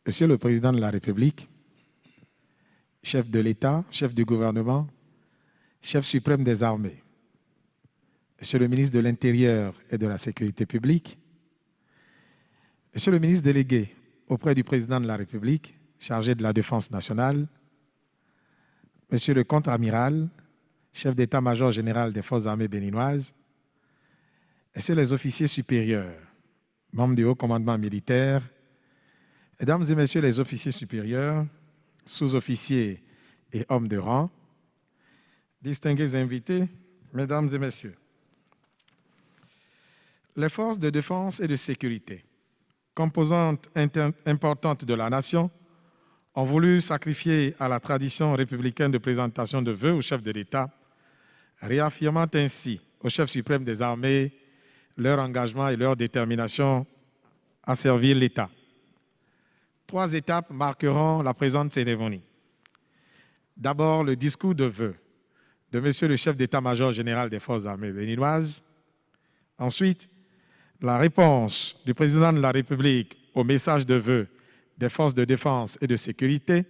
Monsieur le Président de la République, chef de l'État, chef du gouvernement, chef suprême des armées, Monsieur le ministre de l'Intérieur et de la Sécurité publique, Monsieur le ministre délégué auprès du Président de la République, chargé de la Défense nationale, Monsieur le contre-amiral, chef d'état-major général des Forces armées béninoises, Messieurs les officiers supérieurs, membres du haut commandement militaire, Mesdames et Messieurs les officiers supérieurs, sous-officiers et hommes de rang, distingués invités, Mesdames et Messieurs, les forces de défense et de sécurité, composantes importantes de la nation, ont voulu sacrifier à la tradition républicaine de présentation de vœux au chef de l'État, réaffirmant ainsi au chef suprême des armées leur engagement et leur détermination à servir l'État. 3 étapes marqueront la présente cérémonie. D'abord, le discours de vœux de Monsieur le chef d'état-major général des Forces armées béninoises. Ensuite, la réponse du Président de la République au message de vœux des forces de défense et de sécurité.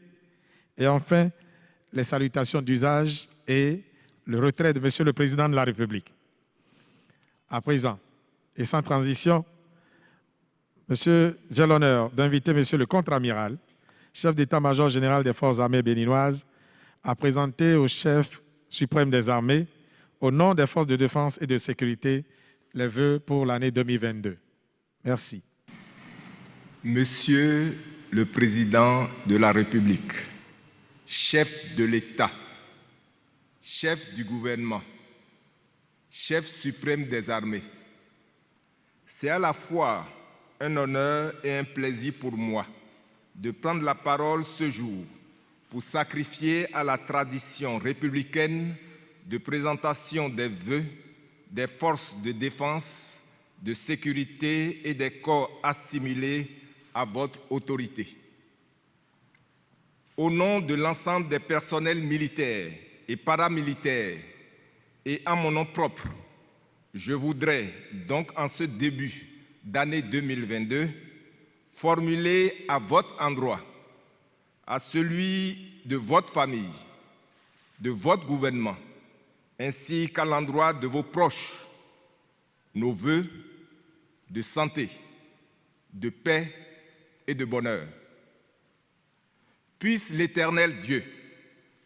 Et enfin, les salutations d'usage et le retrait de Monsieur le Président de la République. À présent, et sans transition, j'ai l'honneur d'inviter Monsieur le contre-amiral, chef d'état-major général des Forces armées béninoises, à présenter au chef suprême des armées, au nom des forces de défense et de sécurité, les vœux pour l'année 2022. Merci. Monsieur le Président de la République, chef de l'État, chef du gouvernement, chef suprême des armées, c'est à la fois un honneur et un plaisir pour moi de prendre la parole ce jour pour sacrifier à la tradition républicaine de présentation des vœux des forces de défense, de sécurité et des corps assimilés à votre autorité. Au nom de l'ensemble des personnels militaires et paramilitaires et à mon nom propre, je voudrais donc en ce début d'année 2022, formuler à votre endroit, à celui de votre famille, de votre gouvernement, ainsi qu'à l'endroit de vos proches, nos vœux de santé, de paix et de bonheur. Puisse l'Éternel Dieu,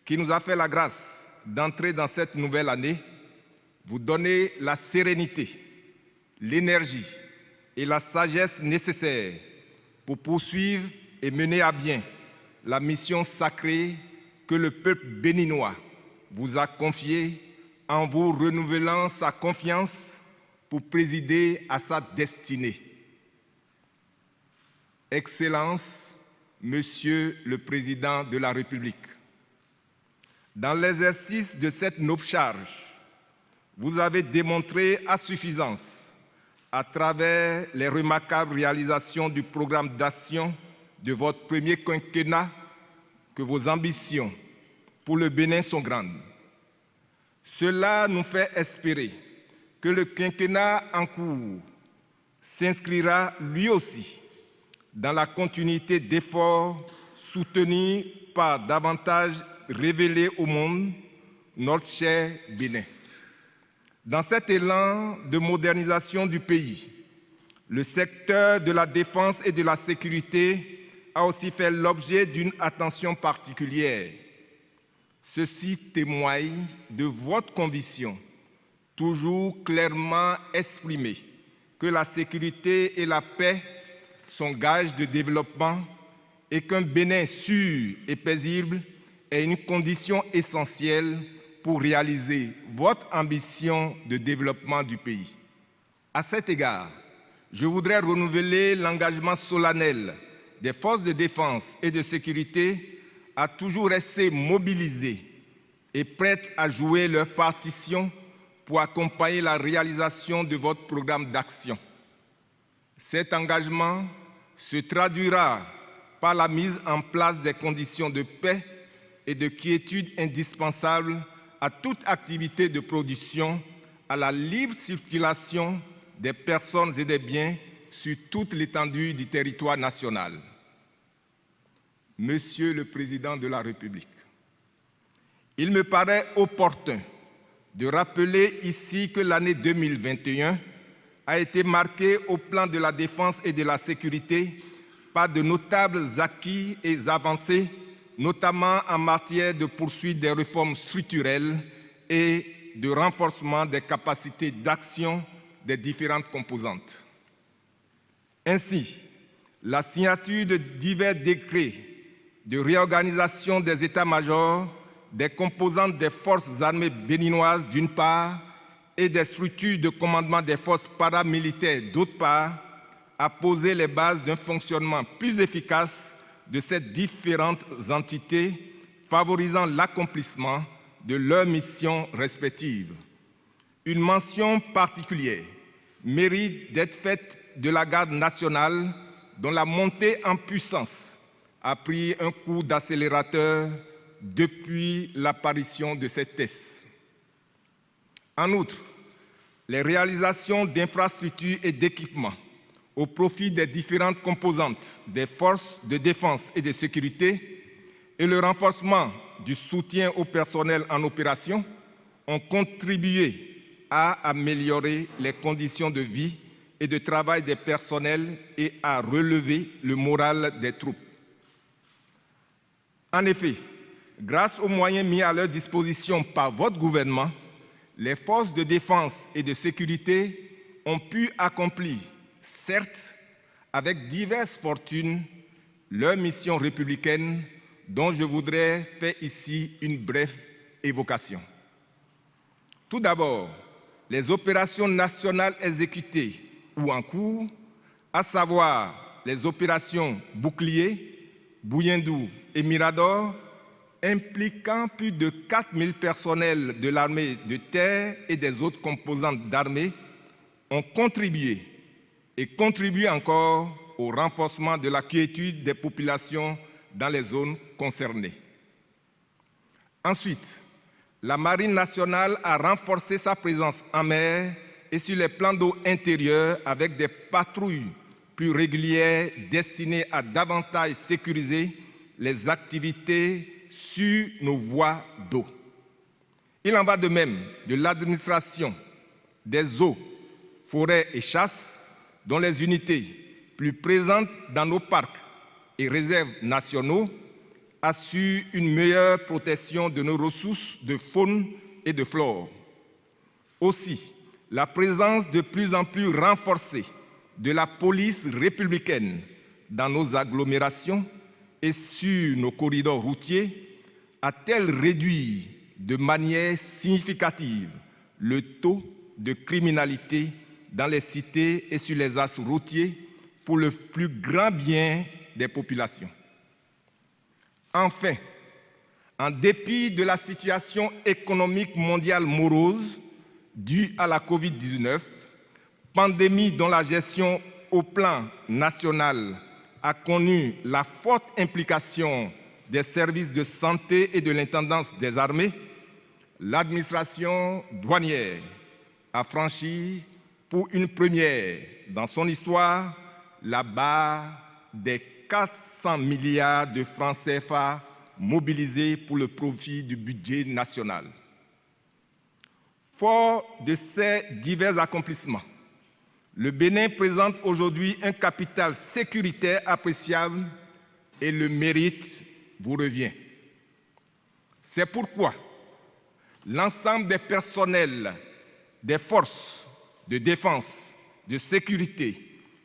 qui nous a fait la grâce d'entrer dans cette nouvelle année, vous donner la sérénité, l'énergie et la sagesse nécessaires pour poursuivre et mener à bien la mission sacrée que le peuple béninois vous a confiée en vous renouvelant sa confiance pour présider à sa destinée. Excellences, Monsieur le Président de la République, dans l'exercice de cette noble charge, vous avez démontré à suffisance, à travers les remarquables réalisations du programme d'action de votre premier quinquennat, que vos ambitions pour le Bénin sont grandes. Cela nous fait espérer que le quinquennat en cours s'inscrira lui aussi dans la continuité d'efforts soutenus par davantage révéler au monde notre cher Bénin. Dans cet élan de modernisation du pays, le secteur de la défense et de la sécurité a aussi fait l'objet d'une attention particulière. Ceci témoigne de votre conviction, toujours clairement exprimée, que la sécurité et la paix sont gages de développement et qu'un Bénin sûr et paisible est une condition essentielle pour réaliser votre ambition de développement du pays. À cet égard, je voudrais renouveler l'engagement solennel des forces de défense et de sécurité à toujours rester mobilisées et prêtes à jouer leur partition pour accompagner la réalisation de votre programme d'action. Cet engagement se traduira par la mise en place des conditions de paix et de quiétude indispensables à toute activité de production, à la libre circulation des personnes et des biens sur toute l'étendue du territoire national. Monsieur le Président de la République, il me paraît opportun de rappeler ici que l'année 2021 a été marquée au plan de la défense et de la sécurité par de notables acquis et avancées, notamment en matière de poursuite des réformes structurelles et de renforcement des capacités d'action des différentes composantes. Ainsi, la signature de divers décrets de réorganisation des états-majors, des composantes des forces armées béninoises d'une part et des structures de commandement des forces paramilitaires d'autre part, a posé les bases d'un fonctionnement plus efficace de ces différentes entités, favorisant l'accomplissement de leurs missions respectives. Une mention particulière mérite d'être faite de la Garde nationale, dont la montée en puissance a pris un coup d'accélérateur depuis l'apparition de ces tests. En outre, les réalisations d'infrastructures et d'équipements au profit des différentes composantes des forces de défense et de sécurité et le renforcement du soutien au personnel en opération ont contribué à améliorer les conditions de vie et de travail des personnels et à relever le moral des troupes. En effet, grâce aux moyens mis à leur disposition par votre gouvernement, les forces de défense et de sécurité ont pu accomplir, certes avec diverses fortunes, leur mission républicaine dont je voudrais faire ici une brève évocation. Tout d'abord, les opérations nationales exécutées ou en cours, à savoir les opérations Bouclier, Bouyendou et Mirador, impliquant plus de 4000 personnels de l'armée de terre et des autres composantes d'armée, ont contribué et contribuent encore au renforcement de la quiétude des populations dans les zones concernées. Ensuite, la Marine nationale a renforcé sa présence en mer et sur les plans d'eau intérieurs avec des patrouilles plus régulières destinées à davantage sécuriser les activités sur nos voies d'eau. Il en va de même de l'administration des eaux, forêts et chasses, dont les unités plus présentes dans nos parcs et réserves nationaux assurent une meilleure protection de nos ressources de faune et de flore. Aussi, la présence de plus en plus renforcée de la police républicaine dans nos agglomérations et sur nos corridors routiers a-t-elle réduit de manière significative le taux de criminalité dans les cités et sur les axes routiers pour le plus grand bien des populations. Enfin, en dépit de la situation économique mondiale morose due à la Covid-19, pandémie dont la gestion au plan national a connu la forte implication des services de santé et de l'intendance des armées, l'administration douanière a franchi pour une première dans son histoire la barre des 400 milliards de francs CFA mobilisés pour le profit du budget national. Fort de ces divers accomplissements, le Bénin présente aujourd'hui un capital sécuritaire appréciable et le mérite vous revient. C'est pourquoi l'ensemble des personnels des forces de défense, de sécurité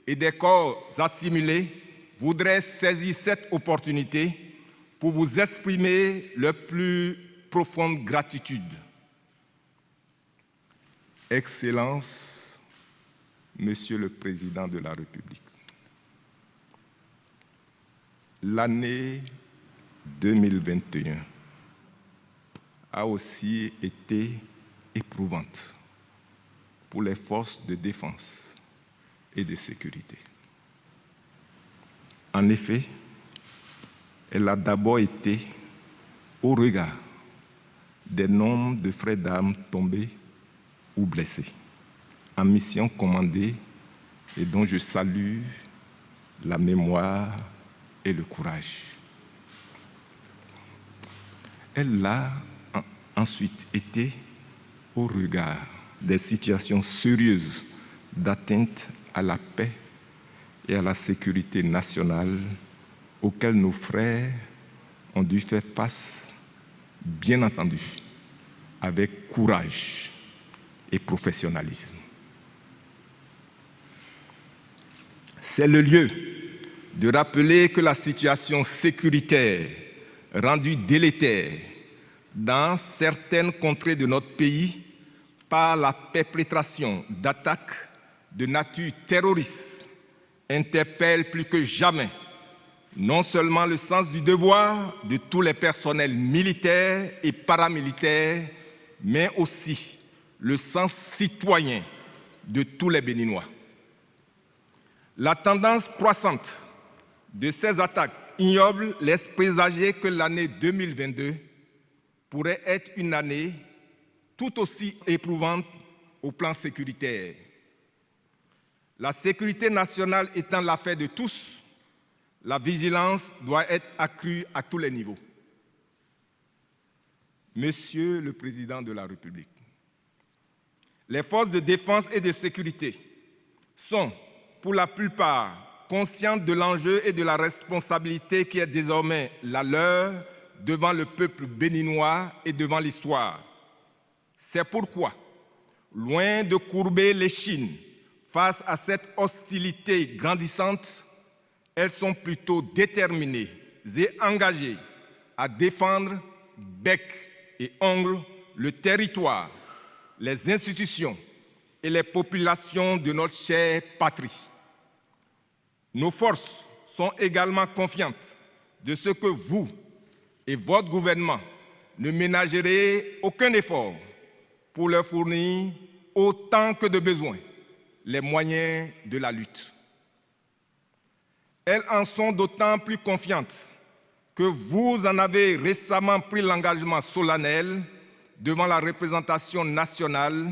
et des corps assimilés voudraient saisir cette opportunité pour vous exprimer leur plus profonde gratitude. Excellences, Monsieur le Président de la République, l'année 2021 a aussi été éprouvante pour les forces de défense et de sécurité. En effet, elle a d'abord été au regard des nombres de frères d'armes tombés ou blessés en mission commandée et dont je salue la mémoire et le courage. Elle a ensuite été au regard des situations sérieuses d'atteinte à la paix et à la sécurité nationale auxquelles nos frères ont dû faire face, bien entendu, avec courage et professionnalisme. C'est le lieu de rappeler que la situation sécuritaire rendue délétère dans certaines contrées de notre pays par la perpétration d'attaques de nature terroriste interpelle plus que jamais non seulement le sens du devoir de tous les personnels militaires et paramilitaires, mais aussi le sens citoyen de tous les Béninois. La tendance croissante de ces attaques ignobles laisse présager que l'année 2022 pourrait être une année tout aussi éprouvante au plan sécuritaire. La sécurité nationale étant l'affaire de tous, la vigilance doit être accrue à tous les niveaux. Monsieur le Président de la République, les forces de défense et de sécurité sont, pour la plupart, conscientes de l'enjeu et de la responsabilité qui est désormais la leur devant le peuple béninois et devant l'histoire. C'est pourquoi, loin de courber l'échine face à cette hostilité grandissante, elles sont plutôt déterminées et engagées à défendre bec et ongle le territoire, les institutions et les populations de notre chère patrie. Nos forces sont également confiantes de ce que vous et votre gouvernement ne ménagerez aucun effort pour leur fournir autant que de besoin les moyens de la lutte. Elles en sont d'autant plus confiantes que vous en avez récemment pris l'engagement solennel devant la représentation nationale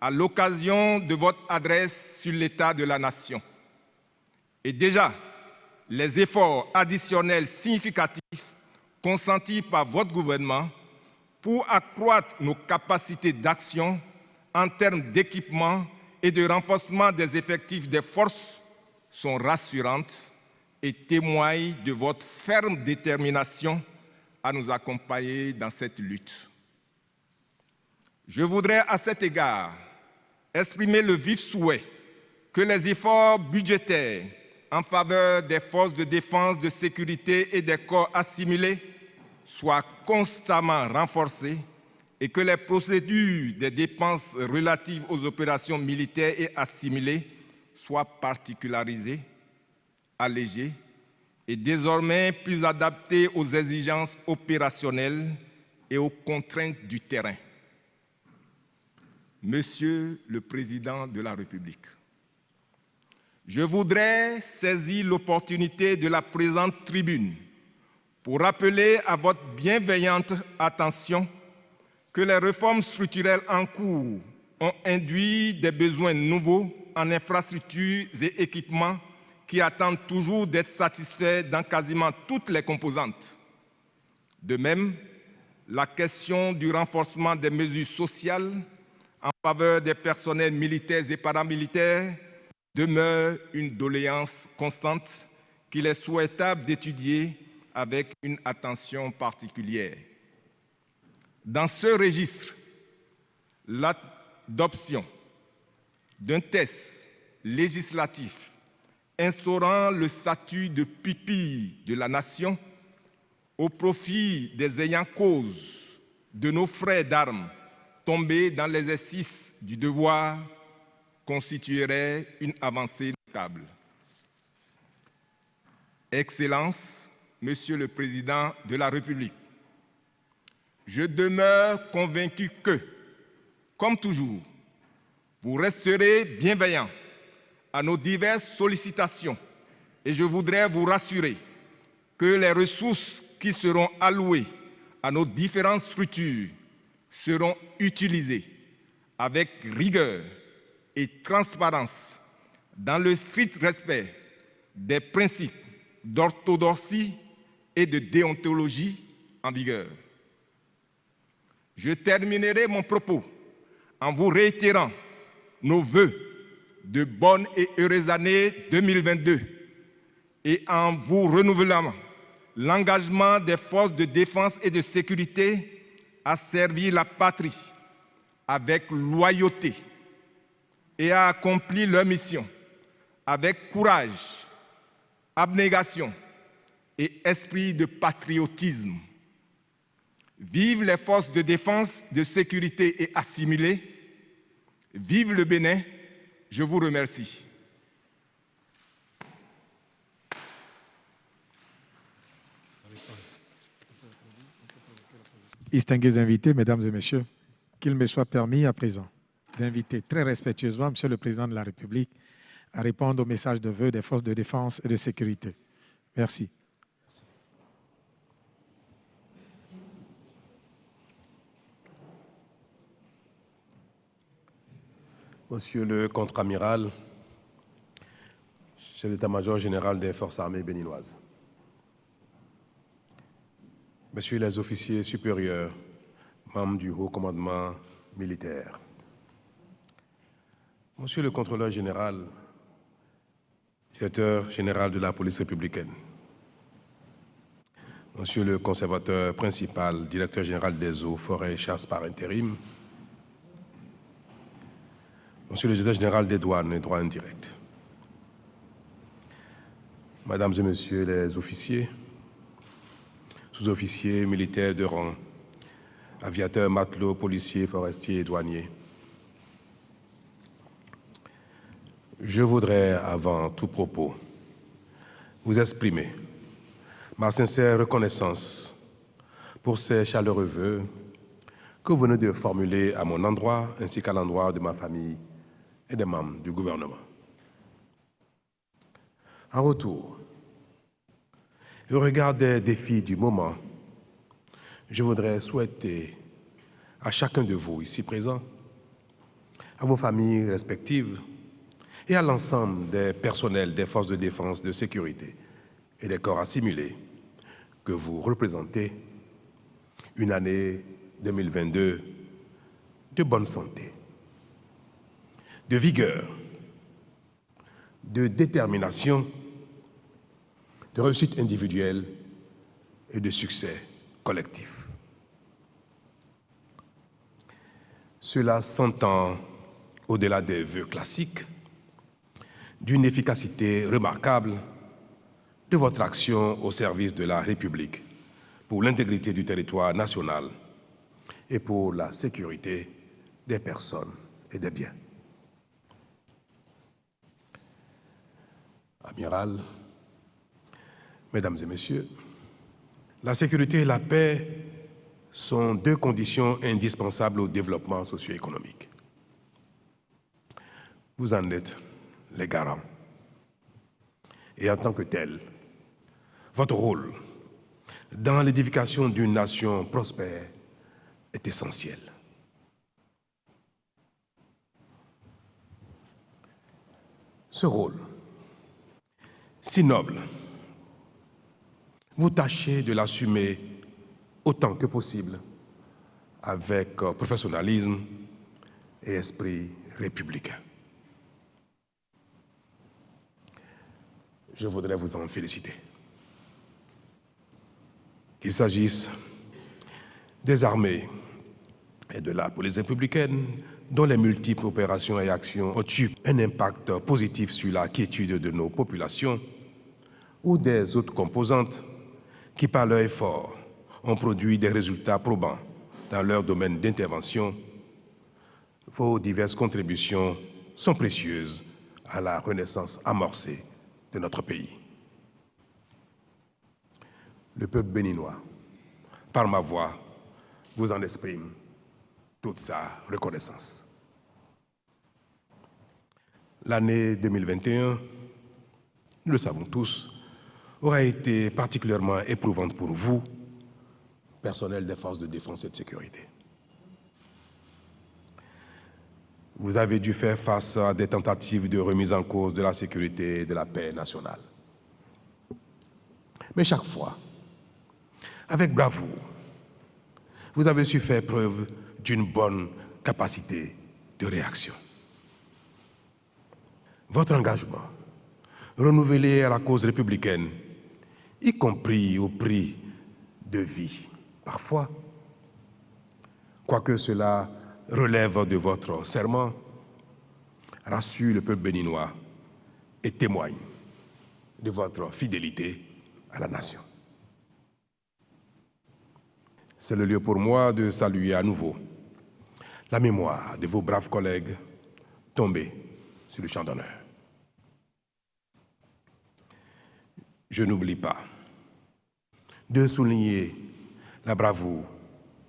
à l'occasion de votre adresse sur l'état de la nation. Et déjà, les efforts additionnels significatifs consentis par votre gouvernement pour accroître nos capacités d'action en termes d'équipement et de renforcement des effectifs des forces sont rassurantes et témoignent de votre ferme détermination à nous accompagner dans cette lutte. Je voudrais à cet égard exprimer le vif souhait que les efforts budgétaires en faveur des forces de défense, de sécurité et des corps assimilés soient constamment renforcés et que les procédures des dépenses relatives aux opérations militaires et assimilées soient particularisées, allégées et désormais plus adaptées aux exigences opérationnelles et aux contraintes du terrain. Monsieur le Président de la République, je voudrais saisir l'opportunité de la présente tribune pour rappeler à votre bienveillante attention que les réformes structurelles en cours ont induit des besoins nouveaux en infrastructures et équipements qui attendent toujours d'être satisfaits dans quasiment toutes les composantes. De même, la question du renforcement des mesures sociales en faveur des personnels militaires et paramilitaires demeure une doléance constante qu'il est souhaitable d'étudier avec une attention particulière. Dans ce registre, l'adoption d'un texte législatif instaurant le statut de pupille de la nation au profit des ayants cause de nos frères d'armes tombés dans l'exercice du devoir constituerait une avancée notable. Excellences, Monsieur le Président de la République, je demeure convaincu que, comme toujours, vous resterez bienveillants à nos diverses sollicitations et je voudrais vous rassurer que les ressources qui seront allouées à nos différentes structures seront utilisées avec rigueur et transparence dans le strict respect des principes d'orthodoxie et de déontologie en vigueur. Je terminerai mon propos en vous réitérant nos vœux de bonnes et heureuses années 2022 et en vous renouvelant l'engagement des forces de défense et de sécurité à servir la patrie avec loyauté et à accomplir leur mission avec courage, abnégation et esprit de patriotisme. Vive les forces de défense, de sécurité et assimilées. Vive le Bénin. Je vous remercie. Distingués invités, mesdames et messieurs, qu'il me soit permis à présent d'inviter très respectueusement Monsieur le Président de la République à répondre au message de vœux des forces de défense et de sécurité. Merci. Monsieur le contre-amiral, chef d'état-major général des forces armées béninoises, Messieurs les officiers supérieurs, membres du haut commandement militaire, Monsieur le contrôleur général, directeur général de la police républicaine, Monsieur le conservateur principal, directeur général des eaux, forêts et chasses par intérim, Monsieur le directeur général des douanes et droits indirects, Mesdames et Messieurs les officiers, sous-officiers, militaires de rang, aviateurs, matelots, policiers, forestiers et douaniers, je voudrais, avant tout propos, vous exprimer ma sincère reconnaissance pour ces chaleureux vœux que vous venez de formuler à mon endroit ainsi qu'à l'endroit de ma famille et des membres du gouvernement. En retour, au regard des défis du moment, je voudrais souhaiter à chacun de vous ici présents, à vos familles respectives et à l'ensemble des personnels des forces de défense, de sécurité et des corps assimilés que vous représentez, une année 2022 de bonne santé, de vigueur, de détermination, de réussite individuelle et de succès collectif. Cela s'entend au-delà des vœux classiques, d'une efficacité remarquable de votre action au service de la République, pour l'intégrité du territoire national et pour la sécurité des personnes et des biens. Amiral, Mesdames et Messieurs, la sécurité et la paix sont deux conditions indispensables au développement socio-économique. Vous en êtes les garants. Et en tant que tel, votre rôle dans l'édification d'une nation prospère est essentiel. Ce rôle, si noble, vous tâchez de l'assumer autant que possible avec professionnalisme et esprit républicain. Je voudrais vous en féliciter. Qu'il s'agisse des armées et de la police républicaine, dont les multiples opérations et actions ont eu un impact positif sur la quiétude de nos populations, ou des autres composantes qui, par leur effort, ont produit des résultats probants dans leur domaine d'intervention, vos diverses contributions sont précieuses à la renaissance amorcée de notre pays. Le peuple béninois, par ma voix, vous en exprime toute sa reconnaissance. L'année 2021, nous le savons tous, aura été particulièrement éprouvante pour vous, personnel des forces de défense et de sécurité. Vous avez dû faire face à des tentatives de remise en cause de la sécurité et de la paix nationale. Mais chaque fois, avec bravoure, vous avez su faire preuve d'une bonne capacité de réaction. Votre engagement, renouvelé à la cause républicaine, y compris au prix de vie, parfois, quoique cela relève de votre serment, rassure le peuple béninois et témoigne de votre fidélité à la nation. C'est le lieu pour moi de saluer à nouveau la mémoire de vos braves collègues tombés sur le champ d'honneur. Je n'oublie pas de souligner la bravoure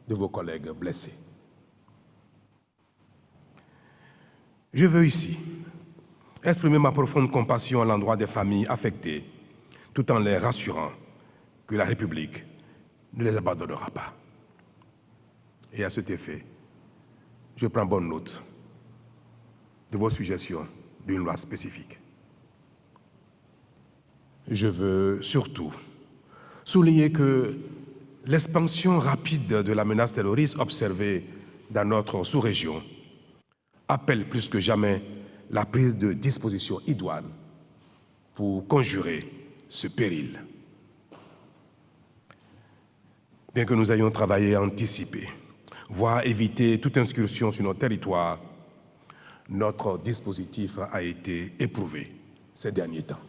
de vos collègues blessés. Je veux ici exprimer ma profonde compassion à l'endroit des familles affectées, tout en les rassurant que la République ne les abandonnera pas. Et à cet effet, je prends bonne note de vos suggestions d'une loi spécifique. Je veux surtout souligner que l'expansion rapide de la menace terroriste observée dans notre sous-région appelle plus que jamais la prise de dispositions idoines pour conjurer ce péril. Bien que nous ayons travaillé à anticiper, voire éviter toute incursion sur notre territoire, notre dispositif a été éprouvé ces derniers temps.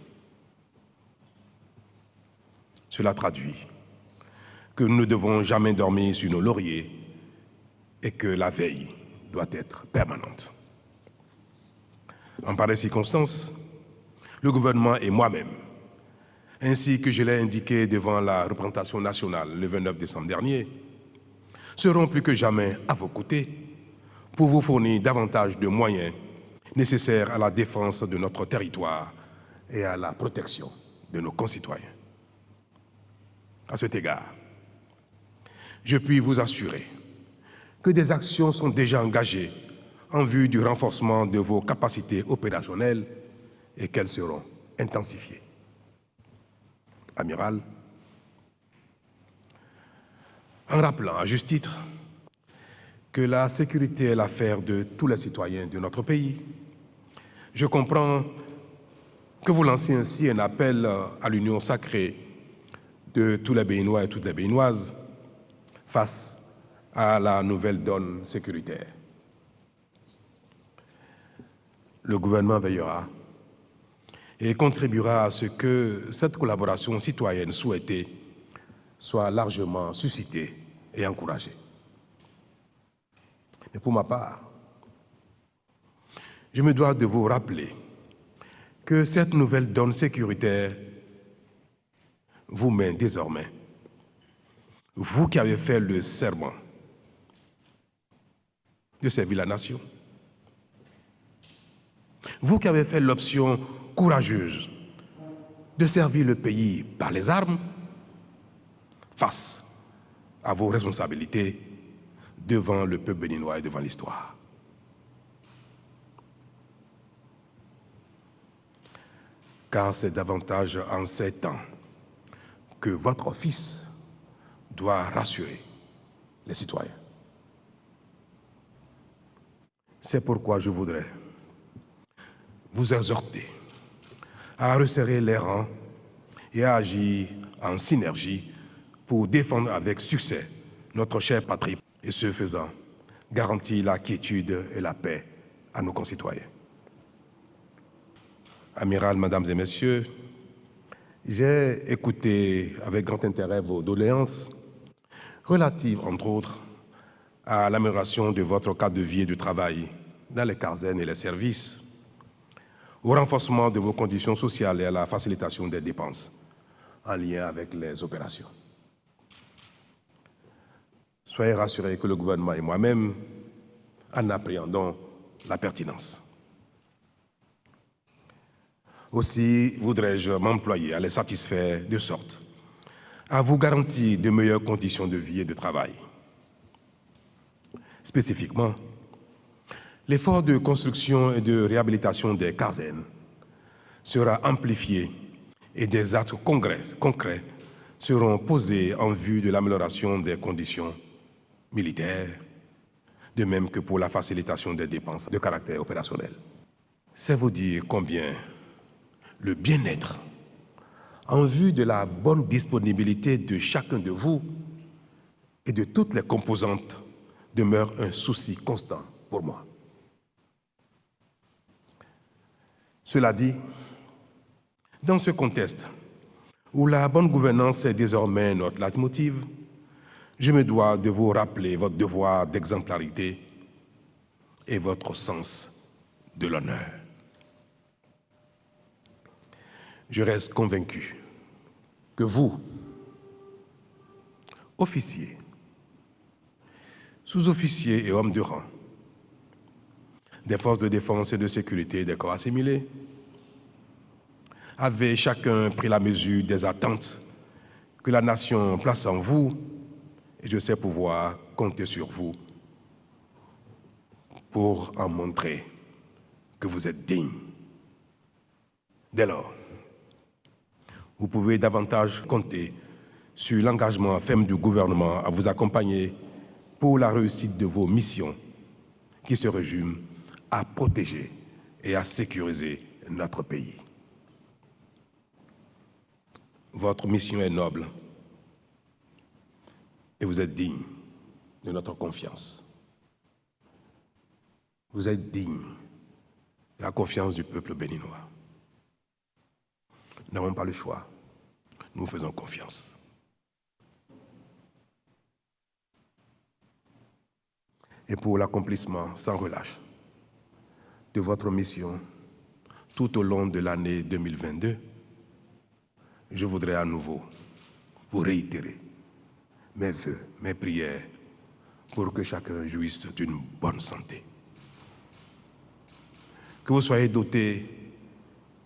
Cela traduit que nous ne devons jamais dormir sur nos lauriers et que la veille doit être permanente. En pareille circonstance, le gouvernement et moi-même, ainsi que je l'ai indiqué devant la représentation nationale le 29 décembre dernier, seront plus que jamais à vos côtés pour vous fournir davantage de moyens nécessaires à la défense de notre territoire et à la protection de nos concitoyens. À cet égard, je puis vous assurer que des actions sont déjà engagées en vue du renforcement de vos capacités opérationnelles et qu'elles seront intensifiées. Amiral, en rappelant à juste titre que la sécurité est l'affaire de tous les citoyens de notre pays, je comprends que vous lancez ainsi un appel à l'union sacrée de tous les Béninois et toutes les Béninoises face à la nouvelle donne sécuritaire. le gouvernement veillera et contribuera à ce que cette collaboration citoyenne souhaitée soit largement suscitée et encouragée. Mais pour ma part, je me dois de vous rappeler que cette nouvelle donne sécuritaire vous mène désormais, vous qui avez fait le serment de servir la nation, vous qui avez fait l'option courageuse de servir le pays par les armes, face à vos responsabilités devant le peuple béninois et devant l'histoire. Car c'est davantage en ces temps que votre office doit rassurer les citoyens. C'est pourquoi je voudrais vous exhorter à resserrer les rangs et à agir en synergie pour défendre avec succès notre chère patrie et ce faisant, garantir la quiétude et la paix à nos concitoyens. Amiral, Mesdames et Messieurs, j'ai écouté avec grand intérêt vos doléances relatives, entre autres, à l'amélioration de votre cadre de vie et de travail dans les casernes et les services, au renforcement de vos conditions sociales et à la facilitation des dépenses en lien avec les opérations. Soyez rassurés que le gouvernement et moi-même en appréhendons la pertinence. Aussi voudrais-je m'employer à les satisfaire de sorte à vous garantir de meilleures conditions de vie et de travail. Spécifiquement, l'effort de construction et de réhabilitation des casernes sera amplifié et des actes concrets seront posés en vue de l'amélioration des conditions militaires, de même que pour la facilitation des dépenses de caractère opérationnel. C'est vous dire combien le bien-être en vue de la bonne disponibilité de chacun de vous et de toutes les composantes demeure un souci constant pour moi. Cela dit, dans ce contexte où la bonne gouvernance est désormais notre leitmotiv, je me dois de vous rappeler votre devoir d'exemplarité et votre sens de l'honneur. Je reste convaincu que vous, officiers, sous-officiers et hommes de rang, des forces de défense et de sécurité des corps assimilés, avez chacun pris la mesure des attentes que la nation place en vous, et je sais pouvoir compter sur vous pour en montrer que vous êtes digne. Dès lors, vous pouvez davantage compter sur l'engagement ferme du gouvernement à vous accompagner pour la réussite de vos missions qui se résument à protéger et à sécuriser notre pays. Votre mission est noble et vous êtes digne de notre confiance. Vous êtes digne de la confiance du peuple béninois. Nous n'avons pas le choix. Nous vous faisons confiance. Et pour l'accomplissement sans relâche de votre mission tout au long de l'année 2022, je voudrais à nouveau vous réitérer mes vœux, mes prières pour que chacun jouisse d'une bonne santé. Que vous soyez dotés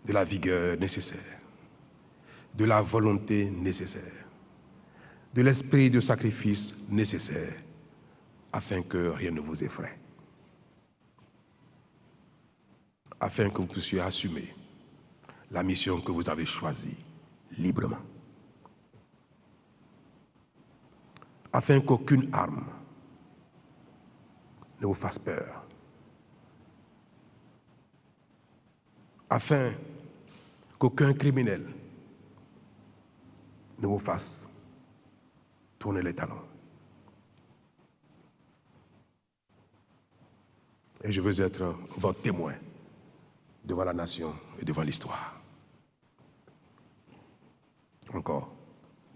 de la vigueur nécessaire, de la volonté nécessaire, de l'esprit de sacrifice nécessaire, afin que rien ne vous effraie, afin que vous puissiez assumer la mission que vous avez choisie librement, afin qu'aucune arme ne vous fasse peur, afin qu'aucun criminel ne vous fasse tourner les talons. Et je veux être votre témoin devant la nation et devant l'histoire. Encore,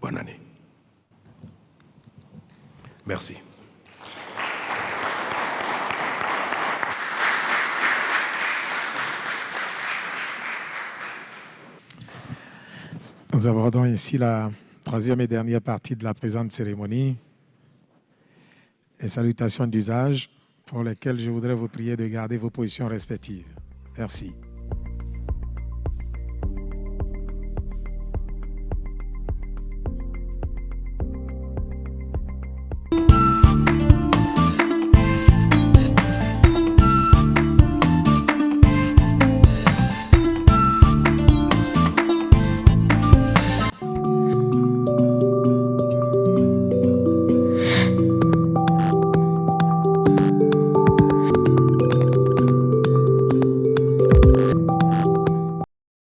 bonne année. Merci. Nous abordons ici la troisième et dernière partie de la présente cérémonie. Les salutations d'usage pour lesquelles je voudrais vous prier de garder vos positions respectives. Merci.